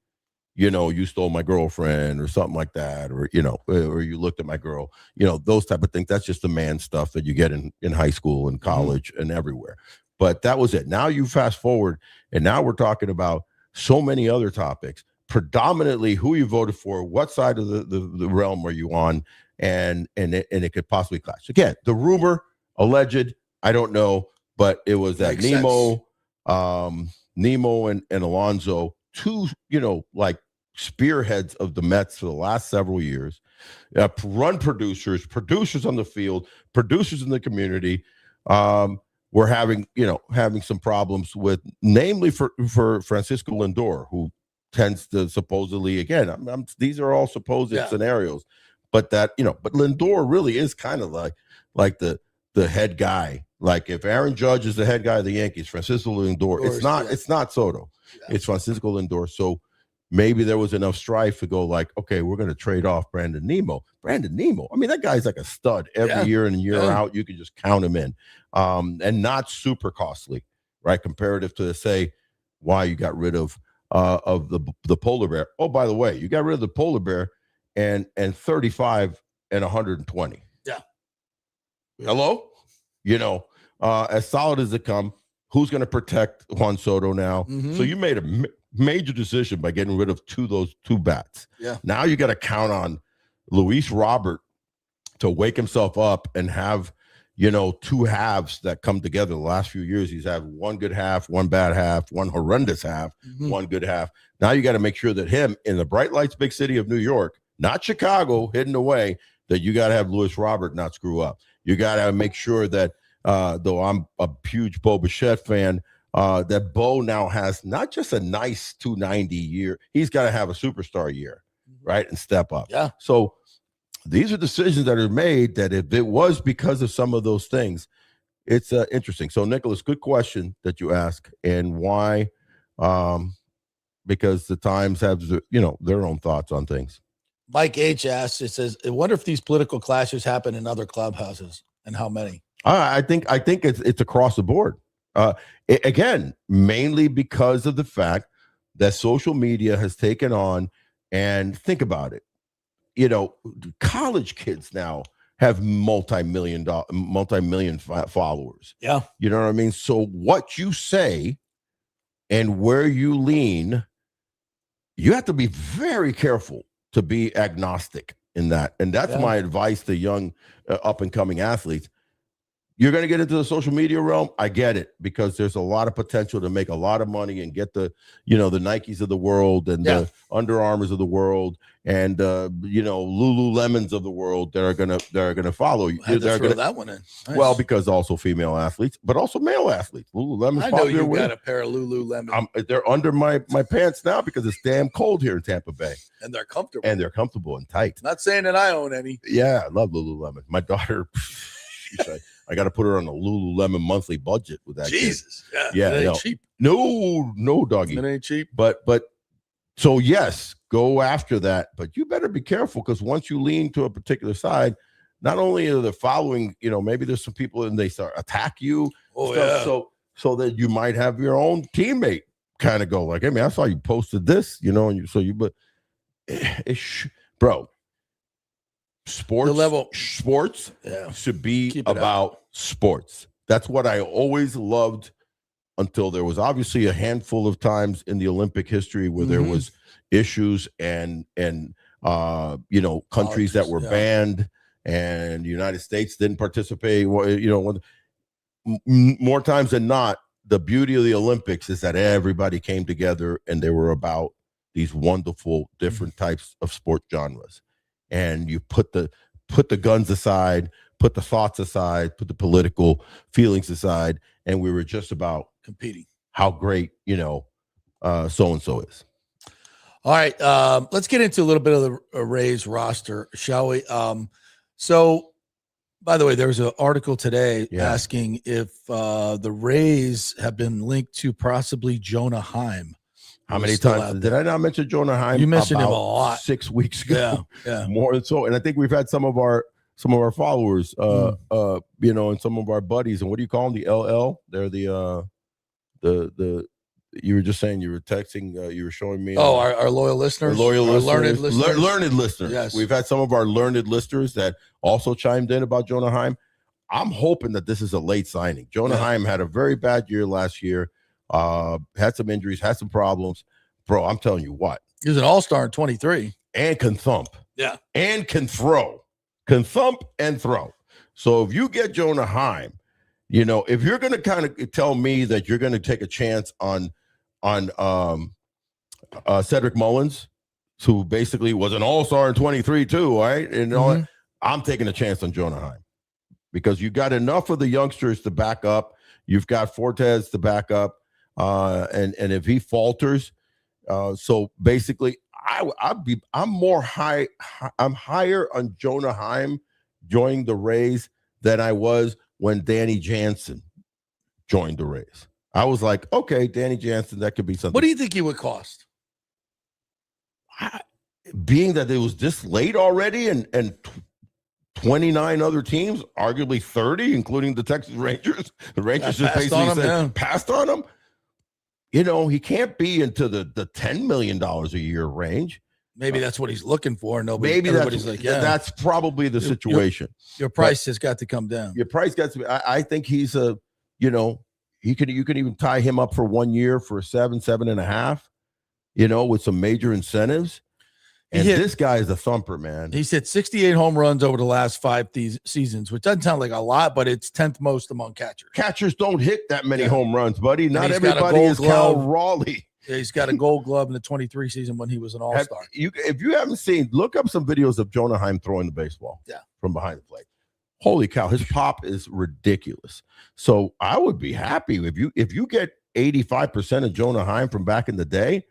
you stole my girlfriend or something like that, or you looked at my girl, those type of things. That's just the man stuff that you get in high school and college and everywhere. But that was it. Now you fast forward, and now we're talking about so many other topics, predominantly who you voted for, what side of the realm are you on, and it could possibly clash. Again, the rumor, alleged, I don't know, but it was that Nemo and Alonso, two, like spearheads of the Mets for the last several years, run producers on the field, producers in the community, we're having some problems with, namely for Francisco Lindor, who tends to supposedly, again, these are all supposed scenarios, but but Lindor really is kind of like the head guy. Like if Aaron Judge is the head guy of the Yankees, Francisco Lindor, it's not Soto, it's Francisco Lindor. So maybe there was enough strife to go like, okay, we're going to trade off Brandon Nemo. I mean, that guy's like a stud every year in and year out. You can just count him in, and not super costly, right? Comparative to, say, why you got rid of the polar bear. Oh, by the way, you got rid of the polar bear and 35 and 120.
Yeah.
Hello? As solid as it come, who's going to protect Juan Soto now? So you made a major decision by getting rid of those two bats.
Yeah.
Now you got to count on Luis Robert to wake himself up and have, two halves that come together. The last few years, he's had one good half, one bad half, one horrendous half, one good half. Now you got to make sure that him in the bright lights, big city of New York, not Chicago, hidden away, that you got to have Luis Robert not screw up. You got to make sure that, though I'm a huge Bo Bichette fan, that Bo now has not just a nice 290 year, he's got to have a superstar year, right? And step up.
Yeah.
So these are decisions that are made that if it was because of some of those things, it's interesting. So, Nicholas, good question that you ask. And why? Because the Times have, their own thoughts on things.
Mike H asks, it says, I wonder if these political clashes happen in other clubhouses and how many.
I think it's across the board. Again, mainly because of the fact that social media has taken on, and think about it. College kids now have multi-million followers.
Yeah.
You know what I mean? So what you say and where you lean, you have to be very careful to be agnostic in that. And that's my advice to young up and coming athletes. You're going to get into the social media realm. I get it, because there's a lot of potential to make a lot of money and get the Nikes of the world and the Under Armours of the world and Lululemons of the world that are gonna follow you.
They're going to that one in. Nice.
Well, because also female athletes, but also male athletes. Lululemon's
I know you got a pair of Lululemon.
They're under my pants now because it's damn cold here in Tampa Bay,
and they're comfortable.
And tight.
Not saying that I own any.
Yeah, I love Lululemon. My daughter. I got to put her on a Lululemon monthly budget with that.
Jesus.
Kid.
Yeah. It ain't cheap.
No, doggy.
It ain't cheap.
But so yes, go after that. But you better be careful, because once you lean to a particular side, not only are they following, maybe there's some people and they start attack you. So that you might have your own teammate kind of go like, hey man, I saw you posted this, but bro. Sports should be about sports. That's what I always loved, until there was obviously a handful of times in the Olympic history where there was issues and countries that were banned, and the United States didn't participate. More times than not, the beauty of the Olympics is that everybody came together and they were about these wonderful different types of sport genres. And you put the guns aside, put the thoughts aside, put the political feelings aside, and we were just about
competing.
How great, so-and-so is.
All right. Let's get into a little bit of the Rays roster, shall we? So, by the way, there was an article today asking if the Rays have been linked to possibly Jonah Heim.
How many times did I not mention Jonah Heim?
You mentioned him a lot
6 weeks ago.
Yeah.
More than so. And I think we've had some of our followers, and some of our buddies. And what do you call them? The LL? They're the you were just saying, you were texting, you were showing me.
Our loyal listeners.
Learned listeners.
Yes.
We've had some of our learned listeners that also chimed in about Jonah Heim. I'm hoping that this is a late signing. Jonah Heim had a very bad year last year. Had some injuries, had some problems. Bro, I'm telling you what.
He was an all-star in 23.
And can thump.
Yeah.
And can throw. Can thump and throw. So if you get Jonah Heim, if you're going to kind of tell me that you're going to take a chance on Cedric Mullins, who basically was an all-star in 23 too, right? And I'm taking a chance on Jonah Heim because you got enough of the youngsters to back up. You've got Fortes to back up. And if he falters, so basically I'm higher on Jonah Heim joining the Rays than I was when Danny Jansen joined the Rays. I was like, okay, Danny Jansen, that could be something.
What do you think he would cost?
Being that it was this late already and 29 other teams, arguably 30, including the Texas Rangers. The Rangers just basically passed on him. He can't be into the $10 million a year range.
Maybe that's what he's looking for.
That's probably the situation.
Your price has got to come down.
Your price got to be. I think he's you could even tie him up for 1 year for 7.5, with some major incentives. And this guy is a thumper, man.
He's hit 68 home runs over the last 5 seasons, which doesn't sound like a lot, but it's 10th most among catchers.
Catchers don't hit that many home runs, buddy. Not everybody is Cal Raleigh.
Yeah, he's got a Gold Glove in the 23 season when he was an all-star.
If you haven't seen, look up some videos of Jonah Heim throwing the baseball from behind the plate. Holy cow, his pop is ridiculous. So I would be happy if you get 85% of Jonah Heim from back in the day.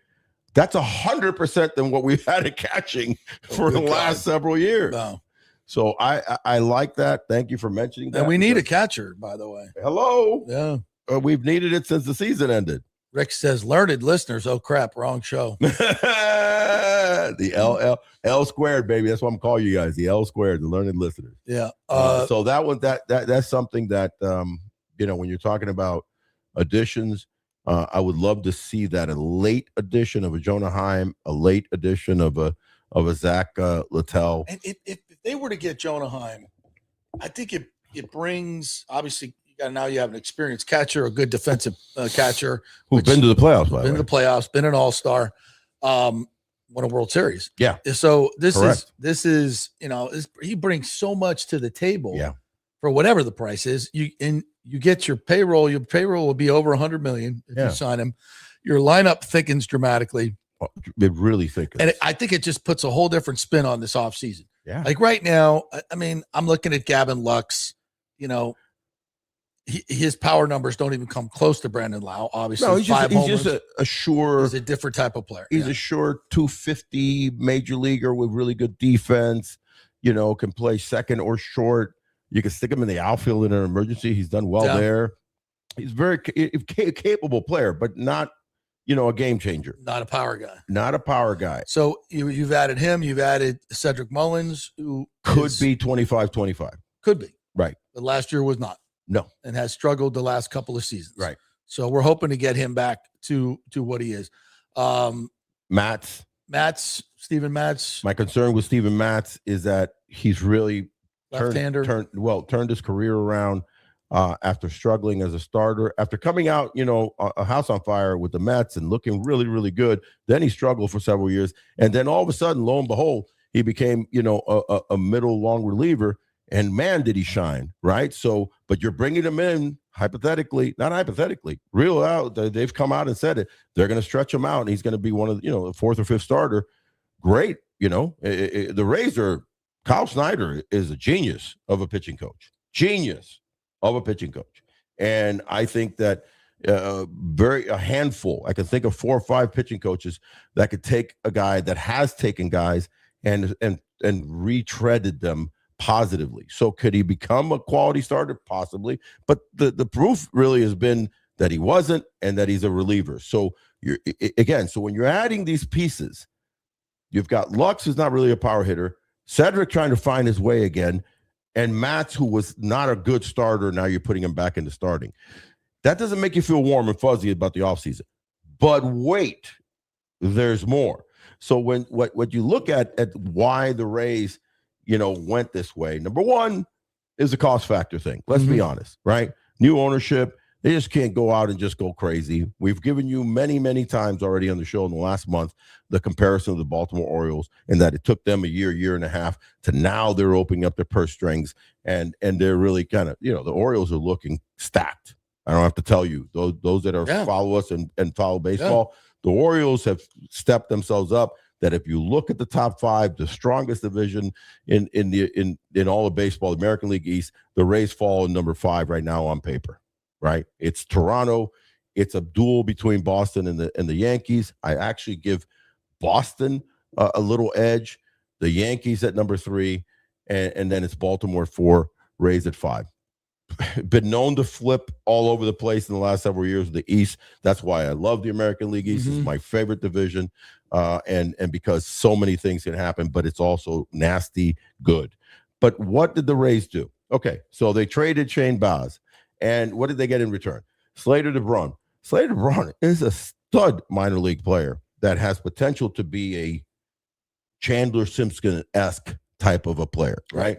That's 100% than what we've had at catching for the last several years.
Wow.
So I like that. Thank you for mentioning that.
And we need a catcher, by the way.
Hello.
Yeah.
We've needed it since the season ended.
Rick says, learned listeners. Oh, crap. Wrong show.
The L squared, baby. That's what I'm calling you guys. The L squared, the learned listeners.
Yeah.
So that's something that, when you're talking about additions, I would love to see that a late addition of a Jonah Heim, a late addition of a Zach Littell.
And if they were to get Jonah Heim, I think it brings, obviously, now you have an experienced catcher, a good defensive catcher
who's been to the playoffs.
Been to the playoffs, been an all-star, won a World Series.
Yeah.
So this is he brings so much to the table.
Yeah.
For whatever the price is, you get your payroll. Your payroll will be over $100 million if you sign him. Your lineup thickens dramatically.
It really thickens,
and I think it just puts a whole different spin on this offseason.
Yeah,
like right now, I mean, I'm looking at Gavin Lux. His power numbers don't even come close to Brandon Lau. Obviously,
no, he's just a sure.
He's a different type of player.
He's a sure 250 major leaguer with really good defense. Can play second or short. You can stick him in the outfield in an emergency. He's done well there. He's very capable player, but not, a game changer.
Not a power guy.
Not a power guy.
So you've added him. You've added Cedric Mullins, who
could be 25-25.
Could be.
Right.
But last year was not.
No.
And has struggled the last couple of seasons.
Right.
So we're hoping to get him back to what he is. Steven Matz.
My concern with Steven Matz is that he's really turned his career around after struggling as a starter, after coming out, a house on fire with the Mets and looking really, really good. Then he struggled for several years. And then all of a sudden, lo and behold, he became, a middle long reliever. And man, did he shine, right? So, but you're bringing him in not hypothetically, real out. They've come out and said it. They're going to stretch him out, and he's going to be one of the fourth or fifth starter. Great, the Rays are. Kyle Snyder is a genius of a pitching coach. And I think that a handful. I can think of 4 or 5 pitching coaches that could take a guy that has taken guys and retreaded them positively. So could he become a quality starter? Possibly. But the proof really has been that he wasn't and that he's a reliever. So so when you're adding these pieces, you've got Lux, who's not really a power hitter, Cedric trying to find his way again, and Matz, who was not a good starter. Now you're putting him back into starting. That doesn't make you feel warm and fuzzy about the offseason. But wait, there's more. So when what you look at why the Rays, went this way, number one is the cost factor thing. Let's be honest, right? New ownership. They just can't go out and just go crazy. We've given you many, many times already on the show in the last month the comparison of the Baltimore Orioles and that it took them a year and a half to now they're opening up their purse strings and they're really kind of, the Orioles are looking stacked. I don't have to tell you, those that follow us and follow baseball, the Orioles have stepped themselves up. That if you look at the top 5, the strongest division in all of baseball, the American League East, the Rays fall in number 5 right now on paper. Right? It's Toronto. It's a duel between Boston and the Yankees. I actually give Boston a little edge. The Yankees at number 3, and then it's Baltimore 4, Rays at 5. Been known to flip all over the place in the last several years. The East. That's why I love the American League East. It's my favorite division, and because so many things can happen, but it's also nasty good. But what did the Rays do? Okay, so they traded Shane Baz. And what did they get in return? Slater DeBron. Slater DeBron is a stud minor league player that has potential to be a Chandler Simpson-esque type of a player, right?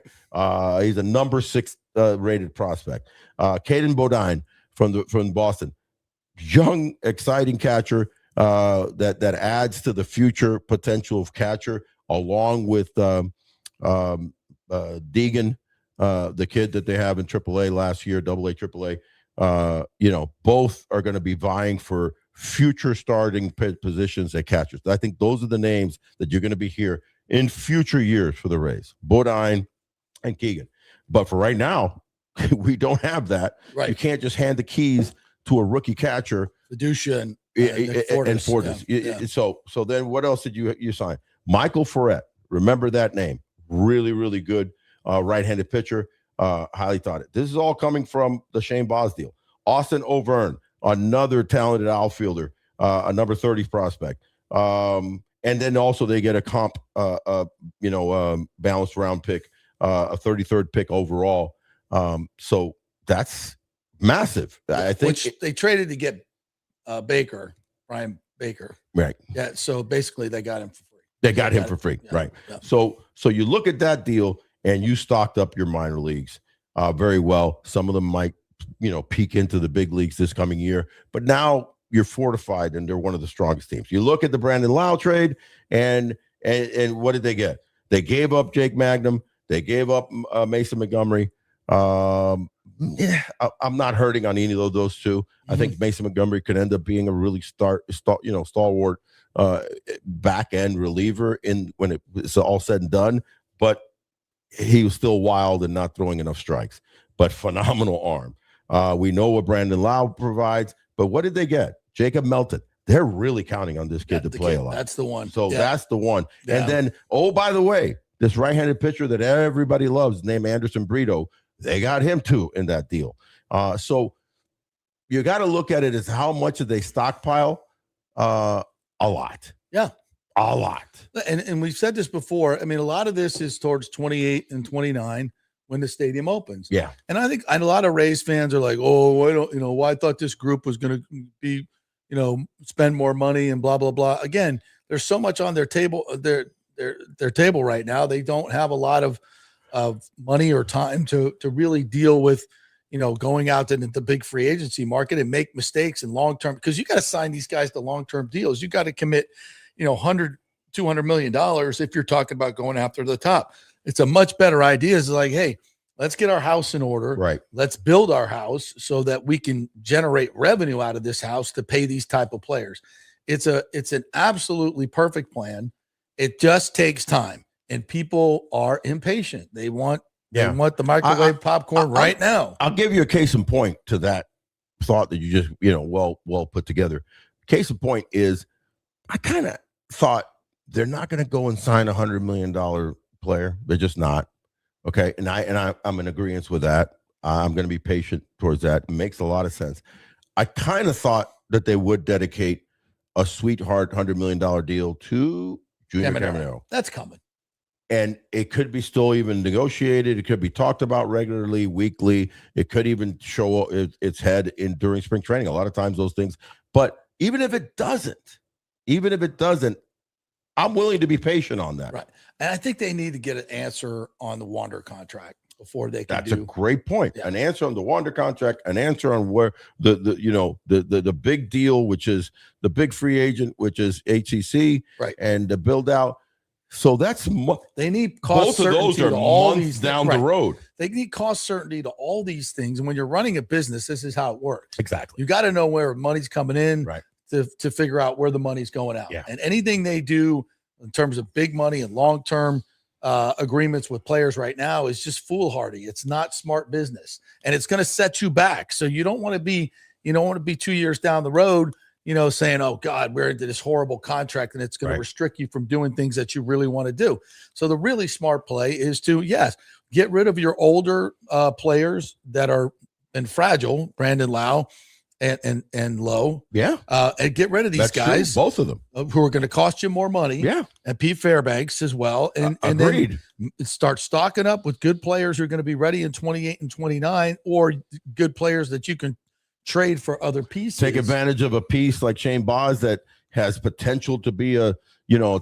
He's a number 6 rated prospect. Caden Bodine from Boston. Young, exciting catcher that adds to the future potential of catcher, along with Deegan, the kid that they have in AAA last year, AA, AAA, both are going to be vying for future starting positions at catchers. I think those are the names that you're going to be here in future years for the Rays, Bodine and Keegan. But for right now, we don't have that. Right. You can't just hand the keys to a rookie catcher.
Fiducia and
Fortis. Yeah. So then what else did you sign? Michael Ferret. Remember that name. Really, really good. Right-handed pitcher, highly thought it. This is all coming from the Shane Baz deal. Austin O'Verne, another talented outfielder, a number 30 prospect. And then also they get a comp, balanced round pick, a 33rd pick overall. So that's massive. I think
which they traded to get Brian Baker.
Right.
Yeah. So basically they got him for free.
They got him for free. Yeah, right. Yeah. So you look at that deal. And you stocked up your minor leagues very well. Some of them might, peek into the big leagues this coming year. But now you're fortified, and they're one of the strongest teams. You look at the Brandon Lau trade, and what did they get? They gave up Jake Magnum. They gave up Mason Montgomery. I'm not hurting on any of those two. I think Mason Montgomery could end up being a really stalwart back end reliever when it's all said and done. But he was still wild and not throwing enough strikes, but phenomenal arm. We know what Brandon Lau provides, but what did they get? Jacob Melton. They're really counting on this kid to play a lot.
That's the one.
So that's the one. Yeah. And then, by the way, this right-handed pitcher that everybody loves named Anderson Brito, they got him too in that deal. So you got to look at it as how much did they stockpile? A lot.
Yeah.
A lot.
And we've said this before. I mean, a lot of this is towards 28 and 29 when the stadium opens.
Yeah.
And I think a lot of Rays fans are like, I thought this group was going to be, spend more money and blah, blah, blah. Again, there's so much on their table, their table right now. They don't have a lot of money or time to really deal with, going out into the big free agency market and make mistakes in long-term, because you got to sign these guys to long-term deals. You got to commit, $100, $200 million if you're talking about going after the top. It's a much better idea. It's like, hey, let's get our house in order.
Right.
Let's build our house so that we can generate revenue out of this house to pay these type of players. It's an absolutely perfect plan. It just takes time, and people are impatient. They want the microwave popcorn right now.
I'll give you a case in point to that thought that you just, well put together. Case in point is I kind of thought they're not going to go and sign $100 million player. They're just not. Okay. And I'm in agreement with that. I'm going to be patient towards that. It makes a lot of sense. I kind of thought that they would dedicate a sweetheart $100 million deal to Junior Caminero.
That's coming.
And it could be still even negotiated. It could be talked about regularly, weekly. It could even show its head during spring training. A lot of times those things. But even if it doesn't, I'm willing to be patient on that.
Right. And I think they need to get an answer on the Wander contract before they can
That's a great point.
Yeah.
An answer on the Wander contract, an answer on where the big deal, which is the big free agent, which is HCC,
right,
and the build out. So that's
they need cost
both of those are
to all
months
these
down the road.
They need cost certainty to all these things. And when you're running a business, this is how it works.
Exactly.
You got to know where money's coming in,
right,
to figure out where the money's going out.
Yeah.
And anything they do in terms of big money and long-term agreements with players right now is just foolhardy. It's not smart business, and it's going to set you back. So you don't want to be 2 years down the road, saying, oh God, we're into this horrible contract and it's going to restrict you from doing things that you really want to do. So the really smart play is to, get rid of your older players that are been fragile, Brandon Lau and Lowe.
Yeah.
And get rid of these guys.
True. Both of them.
Who are going to cost you more money.
Yeah.
And Pete Fairbanks as well. And
agreed.
Then start stocking up with good players who are going to be ready in 28 and 29, or good players that you can trade for other pieces.
Take advantage of a piece like Shane Baz that has potential to be a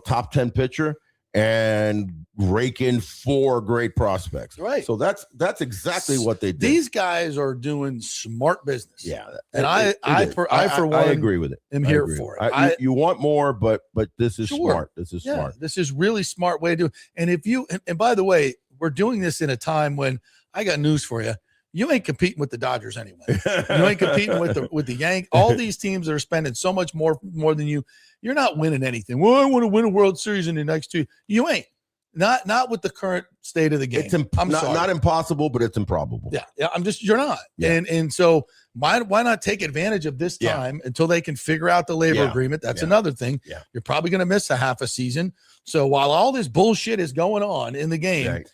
top 10 pitcher and rake in 4 great prospects.
Right.
So that's exactly what they did.
These guys are doing smart business.
Yeah.
And I for one,
agree with it.
I'm here for
it. You want more, but this is smart. This is smart.
This is really smart way to do it. And if you, and by the way, we're doing this in a time when I got news for you. You ain't competing with the Dodgers anyway. You ain't competing with the Yankees. All these teams that are spending so much more than you. You're not winning anything. Well, I want to win a World Series in the next 2. You ain't. Not with the current state of the game.
It's not impossible, but it's improbable.
Yeah. You're not. Yeah. And so why not take advantage of this time until they can figure out the labor agreement? That's another thing.
Yeah.
You're probably going to miss a half a season. So while all this bullshit is going on in the game,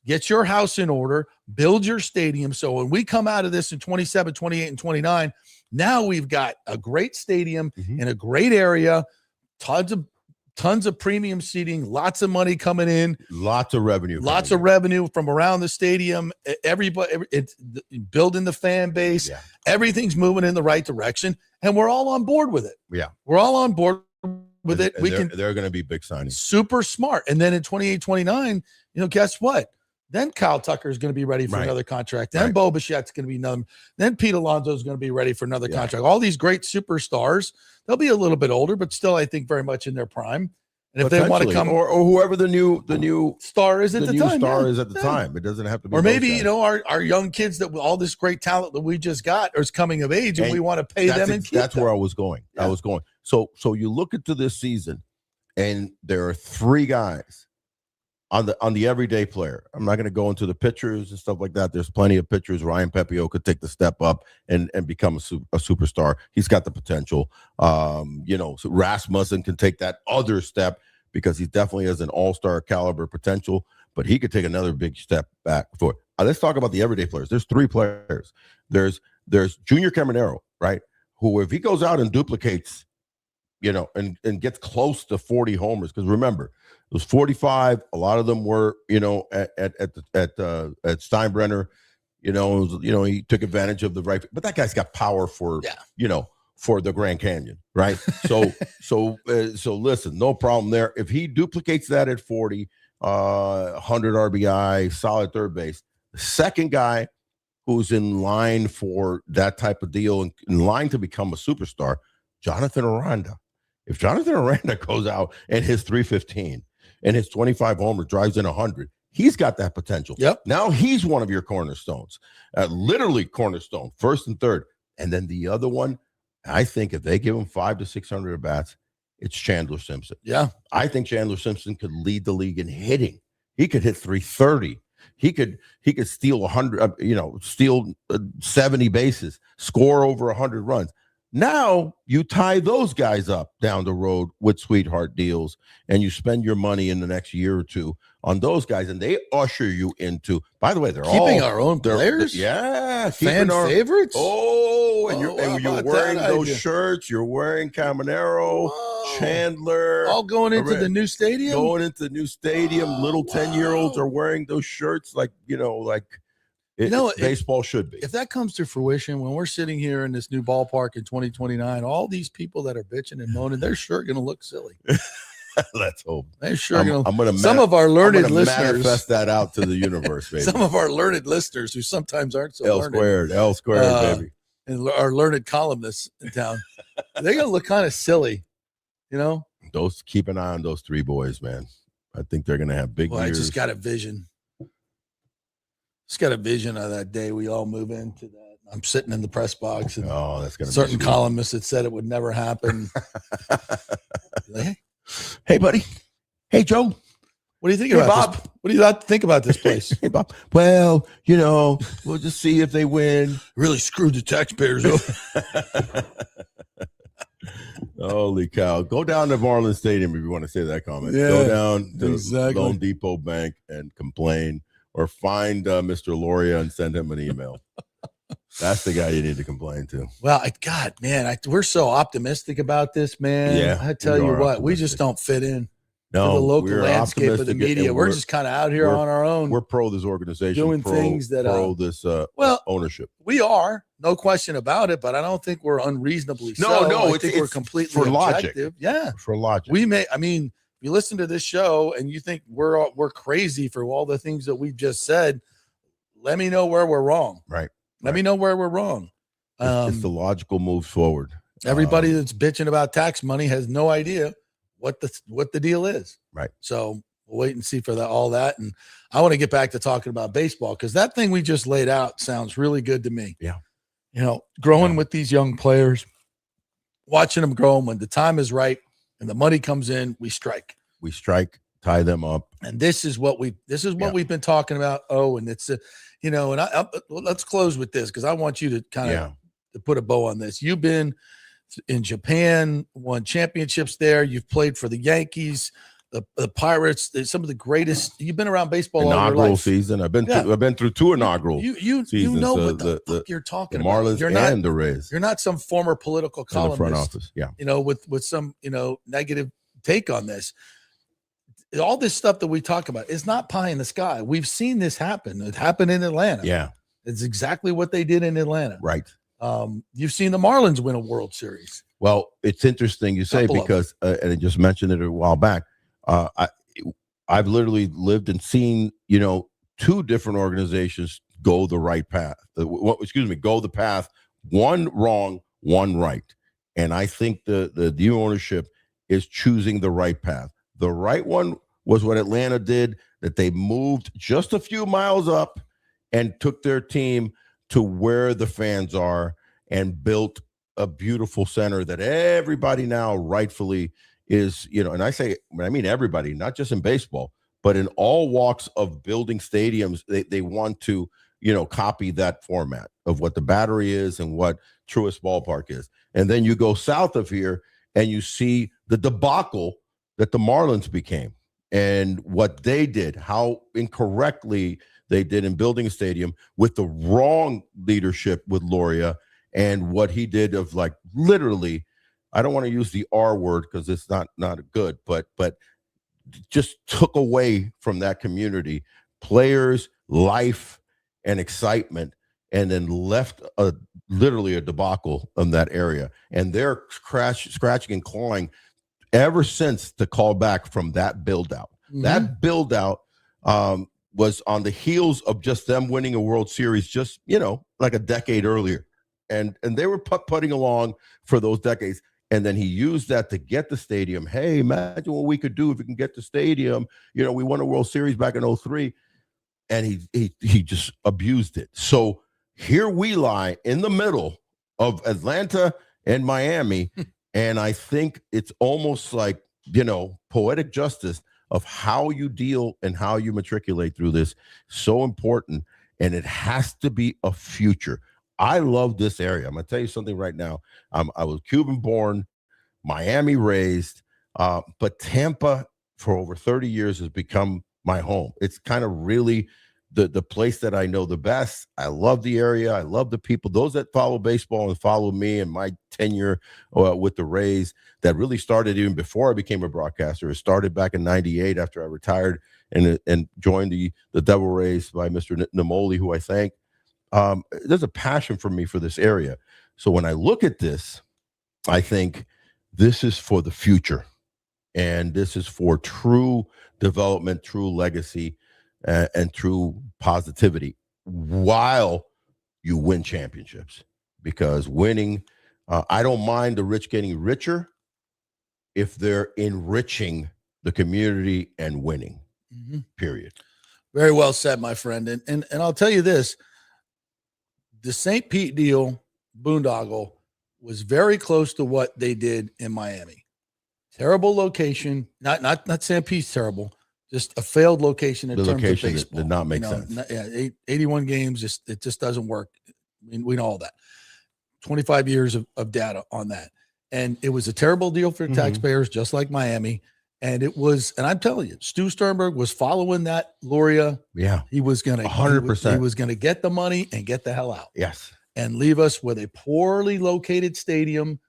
get your house in order, build your stadium. So when we come out of this in 27, 28, and 29, now we've got a great stadium in a great area, tons of premium seating, lots of money coming in,
lots of revenue
from around the stadium. Everybody, it's building the fan base.
Yeah.
Everything's moving in the right direction, and we're all on board with it.
Yeah,
we're all on board with it.
They're going to be big signings.
Super smart. And then in 28, 29, guess what? Then Kyle Tucker is going to be ready for another contract. Then Bo Bichette's going to be another. Then Pete Alonso is going to be ready for another contract. All these great superstars, they'll be a little bit older, but still, I think very much in their prime. And if they want to come,
or whoever the new
star is at the time,
is at the time, it doesn't have to be.
Or maybe our young kids that all this great talent that we just got is coming of age, and we want to pay them and keep
that's
them.
Where I was going.
Yeah.
So you look into this season, and there are 3 guys on the everyday player. I'm not going to go into the pitchers and stuff like that. There's plenty of pitchers. Ryan Pepio could take the step up and become a superstar. He's got the potential. So Rasmussen can take that other step because he definitely has an all-star caliber potential, but he could take another big step back for it. Let's talk about the everyday players. There's 3 players. There's Junior Caminero, right? Who, if he goes out and duplicates, and gets close to 40 homers, because remember, it was 45. A lot of them were, at Steinbrenner. He took advantage of the right, but that guy's got power for, for the Grand Canyon, right? So listen, no problem there. If he duplicates that at 40, 100 RBI, solid third base, the second guy who's in line for that type of deal and in line to become a superstar, Jonathan Aranda. If Jonathan Aranda goes out and his 315 and his 25 homer drives in 100, he's got that potential.
Yep.
Now he's one of your cornerstones, literally cornerstone, first and third. And then the other one, I think if they give him 500 to 600 at bats, it's Chandler Simpson.
Yeah.
I think Chandler Simpson could lead the league in hitting. He could hit 330. He could steal 100, steal 70 bases, score over 100 runs. Now you tie those guys up down the road with sweetheart deals, and you spend your money in the next year or two on those guys, and they usher you into. By the way, they're
keeping
all
our own players.
Fan
favorites.
Oh, and
Whoa,
you're wearing those shirts. You're wearing Caminero, Chandler,
all going into the new stadium.
Going into the new stadium. Little 10-year-olds are wearing those shirts, baseball should be.
If that comes to fruition, when we're sitting here in this new ballpark in 2029, all these people that are bitching and moaning, they're sure going to look silly.
Let's hope.
They're sure going
to.
Some of our learned listeners
manifest that out to the universe, baby.
Some of our learned listeners who sometimes aren't so
L squared, baby.
And our learned columnists in town, they're going to look kind of silly,
Keep an eye on those three boys, man. I think they're going to have big years.
I just got a vision. Of that day we all move into that. I'm sitting in the press box, and
that's going to
certain columnists that said it would never happen.
Hey, buddy. Hey, Joe.
What do you think about
Bob?
this? What do you think about this place?
Hey, Bob. Well, we'll just see if they win.
Really screwed the taxpayers over.
Holy cow. Go down to Marlins Stadium if you want to say that comment.
Yeah,
go down to Loan Depot Bank and complain, or find Mr. Loria and send him an email. That's the guy you need to complain to.
Well, we're so optimistic about this, man.
Yeah,
I tell you what, we just don't fit in.
No,
the local landscape of the media. We're just kind of out here on our own.
We're pro this organization,
doing things that
this ownership.
We are, no question about it, but I don't think we're unreasonably
No,
I think we're completely
for
objective.
Logic.
Yeah,
for logic.
You listen to this show and you think we're crazy for all the things that we've just said. Let me know where we're wrong.
Right.
Let me know where we're wrong.
It's the logical move forward.
Everybody that's bitching about tax money has no idea what the deal is.
Right.
So we'll wait and see for all that. And I want to get back to talking about baseball, because that thing we just laid out sounds really good to me.
Yeah.
Growing with these young players, watching them grow, and when the time is right and the money comes in, we strike. Tie them up. And this is what we've been talking about. And it's let's close with this, because I want you to kind of to put a bow on this. You've been in Japan, won championships there. You've played for the Yankees, the Pirates, some of the greatest. You've been around baseball all your life.
Season. I've been through two inaugural.
You know what the fuck you're talking
the
about.
Marlins and the Rays.
You're not some former political columnist
in the front office. Yeah.
With some negative take on this. All this stuff that we talk about is not pie in the sky. We've seen this happen. It happened in Atlanta.
Yeah.
It's exactly what they did in Atlanta.
Right.
You've seen the Marlins win a World Series.
Well, it's interesting you say, because, and I just mentioned it a while back. I've literally lived and seen, two different organizations go the right path. Go the path, one wrong, one right. And I think the new ownership is choosing the right path. The right one was what Atlanta did, that they moved just a few miles up and took their team to where the fans are and built a beautiful center that everybody now rightfully is, and I mean everybody, not just in baseball, but in all walks of building stadiums, they want to, copy that format of what the Battery is and what Truist Ballpark is. And then you go south of here and you see the debacle that the Marlins became and what they did, how incorrectly they did in building a stadium with the wrong leadership with Loria, and what he did of literally, I don't want to use the R word because it's not good, but just took away from that community players, life, and excitement, and then left literally a debacle in that area. And they're scratching and clawing ever since to call back from that build out. Mm-hmm. That build out was on the heels of just them winning a World Series just, like a decade earlier. And they were putting along for those decades. And then he used that to get the stadium. Hey, imagine what we could do if we can get the stadium. We won a World Series back in 2003. And he just abused it. So here we lie in the middle of Atlanta and Miami. And I think it's almost like, poetic justice of how you deal and how you matriculate through this. So important. And it has to be a future. I love this area. I'm going to tell you something right now. I was Cuban born, Miami raised, but Tampa for over 30 years has become my home. It's kind of really the place that I know the best. I love the area. I love the people. Those that follow baseball and follow me and my tenure with the Rays, that really started even before I became a broadcaster. It started back in '98 after I retired and joined the Devil Rays by Mr. Namoli, who I thank. There's a passion for me for this area. So when I look at this, I think this is for the future. And this is for true development, true legacy, and true positivity while you win championships. Because winning, I don't mind the rich getting richer if they're enriching the community and winning, period.
Very well said, my friend. And I'll tell you this, the St. Pete deal, boondoggle, was very close to what they did in Miami. Terrible location, not St. Pete's terrible, just a failed location in terms of baseball.
Did not make sense.
81 games, it just doesn't work. I mean, we know all that. 25 years of data on that. And it was a terrible deal for taxpayers, just like Miami. And it was, and I'm telling you, Stu Sternberg was following that Loria.
Yeah.
He was going to
100%.
He was going to get the money and get the hell out.
Yes.
And leave us with a poorly located stadium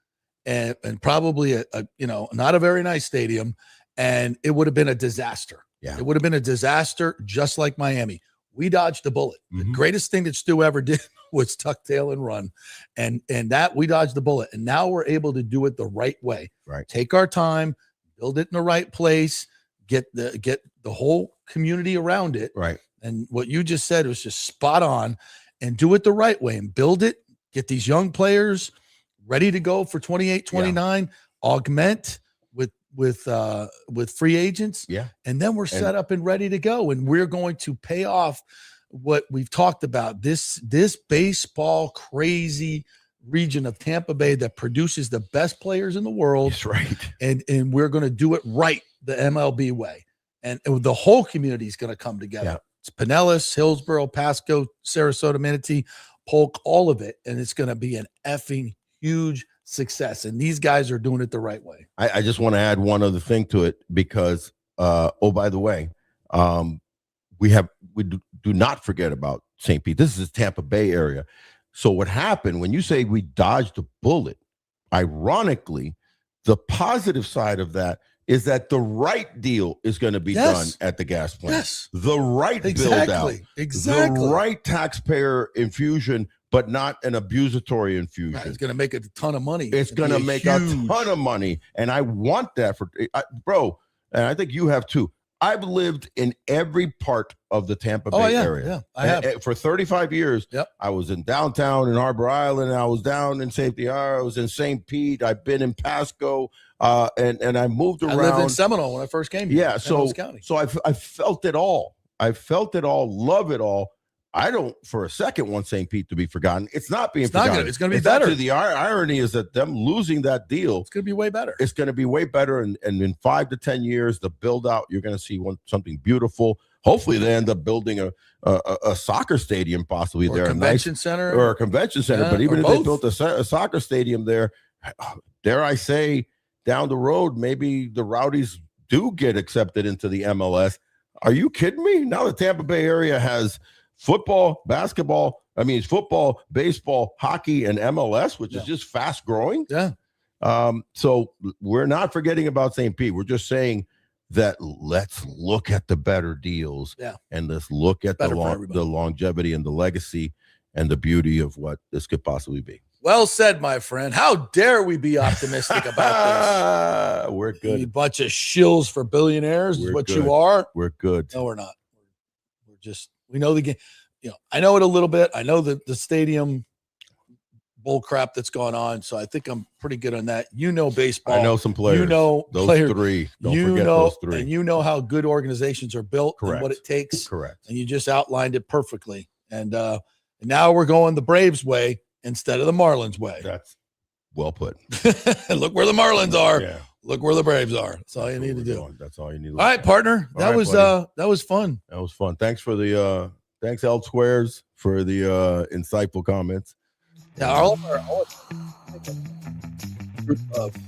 and probably a not a very nice stadium. And it would have been a disaster.
Yeah.
It would have been a disaster, just like Miami. We dodged a bullet. The greatest thing that Stu ever did was tuck tail and run. And that we dodged the bullet. And now we're able to do it the right way.
Right.
Take our time, build it in the right place, get the whole community around it.
Right. And
what you just said was just spot on, and do it the right way and build it. Get these young players ready to go for 28, 29, augment with free agents.
Yeah.
And then we're set up and ready to go. And we're going to pay off what we've talked about, this baseball crazy region of Tampa Bay that produces the best players in the world.
That's right.
And we're going to do it right, the MLB way. And the whole community is going to come together.
Yeah.
It's Pinellas, Hillsborough, Pasco, Sarasota, Manatee, Polk, all of it. And it's going to be an effing huge success. And these guys are doing it the right way.
I just want to add one other thing to it because, by the way, we do not forget about St. Pete. This is the Tampa Bay area. So what happened when you say we dodged a bullet, ironically, the positive side of that is that the right deal is going to be done at the gas plant.
Yes.
The right build out.
Exactly.
The right taxpayer infusion, but not an abusatory infusion.
Right. It's going to make a ton of money.
It's going to make a ton of money. And I want that bro. And I think you have too. I've lived in every part of the Tampa Bay area.
Yeah, I have.
For 35 years, I was in downtown in Harbor Island. I was down in Safety Harbor. I was in St. Pete. I've been in Pasco. And I moved around.
I lived in Seminole when I first came here.
Yeah, so I felt it all. I felt it all, love it all. I don't, for a second, want St. Pete to be forgotten. It's not being forgotten.
It's going to be better.
Actually, the irony is that them losing that deal.
It's going to be way better.
It's going to be way better. And in 5 to 10 years, the build out, you're going to see something beautiful. Hopefully, they end up building a soccer stadium, possibly
or
there,
a convention center,
or a convention center. But even if they built a soccer stadium there, dare I say, down the road, maybe the Rowdies do get accepted into the MLS. Are you kidding me? Now the Tampa Bay area has football, basketball. I mean, it's football, baseball, hockey, and MLS, which is just fast growing.
Yeah.
So we're not forgetting about St. Pete. We're just saying that let's look at the better deals.
Yeah.
And let's look at the longevity and the legacy and the beauty of what this could possibly be.
Well said, my friend. How dare we be optimistic about this?
We're good.
You bunch of shills for billionaires is what you are.
We're good.
No, we're not. We know the game. I know it a little bit. I know the stadium bull crap that's going on. So I think I'm pretty good on that. Baseball.
I know some players.
Those
players. 3. Don't forget those 3.
And you know how good organizations are built.
Correct.
And what it takes.
Correct.
And you just outlined it perfectly. And now we're going the Braves way instead of the Marlins way.
That's well put.
Look where the Marlins are.
Yeah.
look where the Braves are. That's all you need to do.
That's all you need.
All right, partner. That was fun.
That was fun. Thanks for the thanks L Squares for the insightful comments.
Yeah, all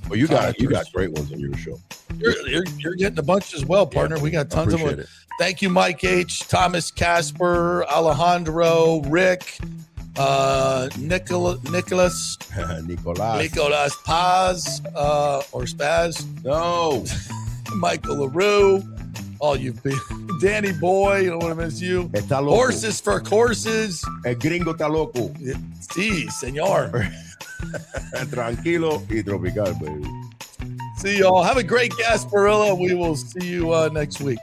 well, you got great ones on your show.
You're getting a bunch as well, partner. We got tons of them. Thank you, Mike H, Thomas Casper, Alejandro, Rick, Nicholas Paz, or Spaz.
No.
Michael LaRue. All you people. Danny Boy, you don't want to miss you. Horses for courses.
El gringo está loco.
Sí, señor.
Tranquilo y tropical, baby.
See y'all. Have a great Gasparilla. We will see you next week.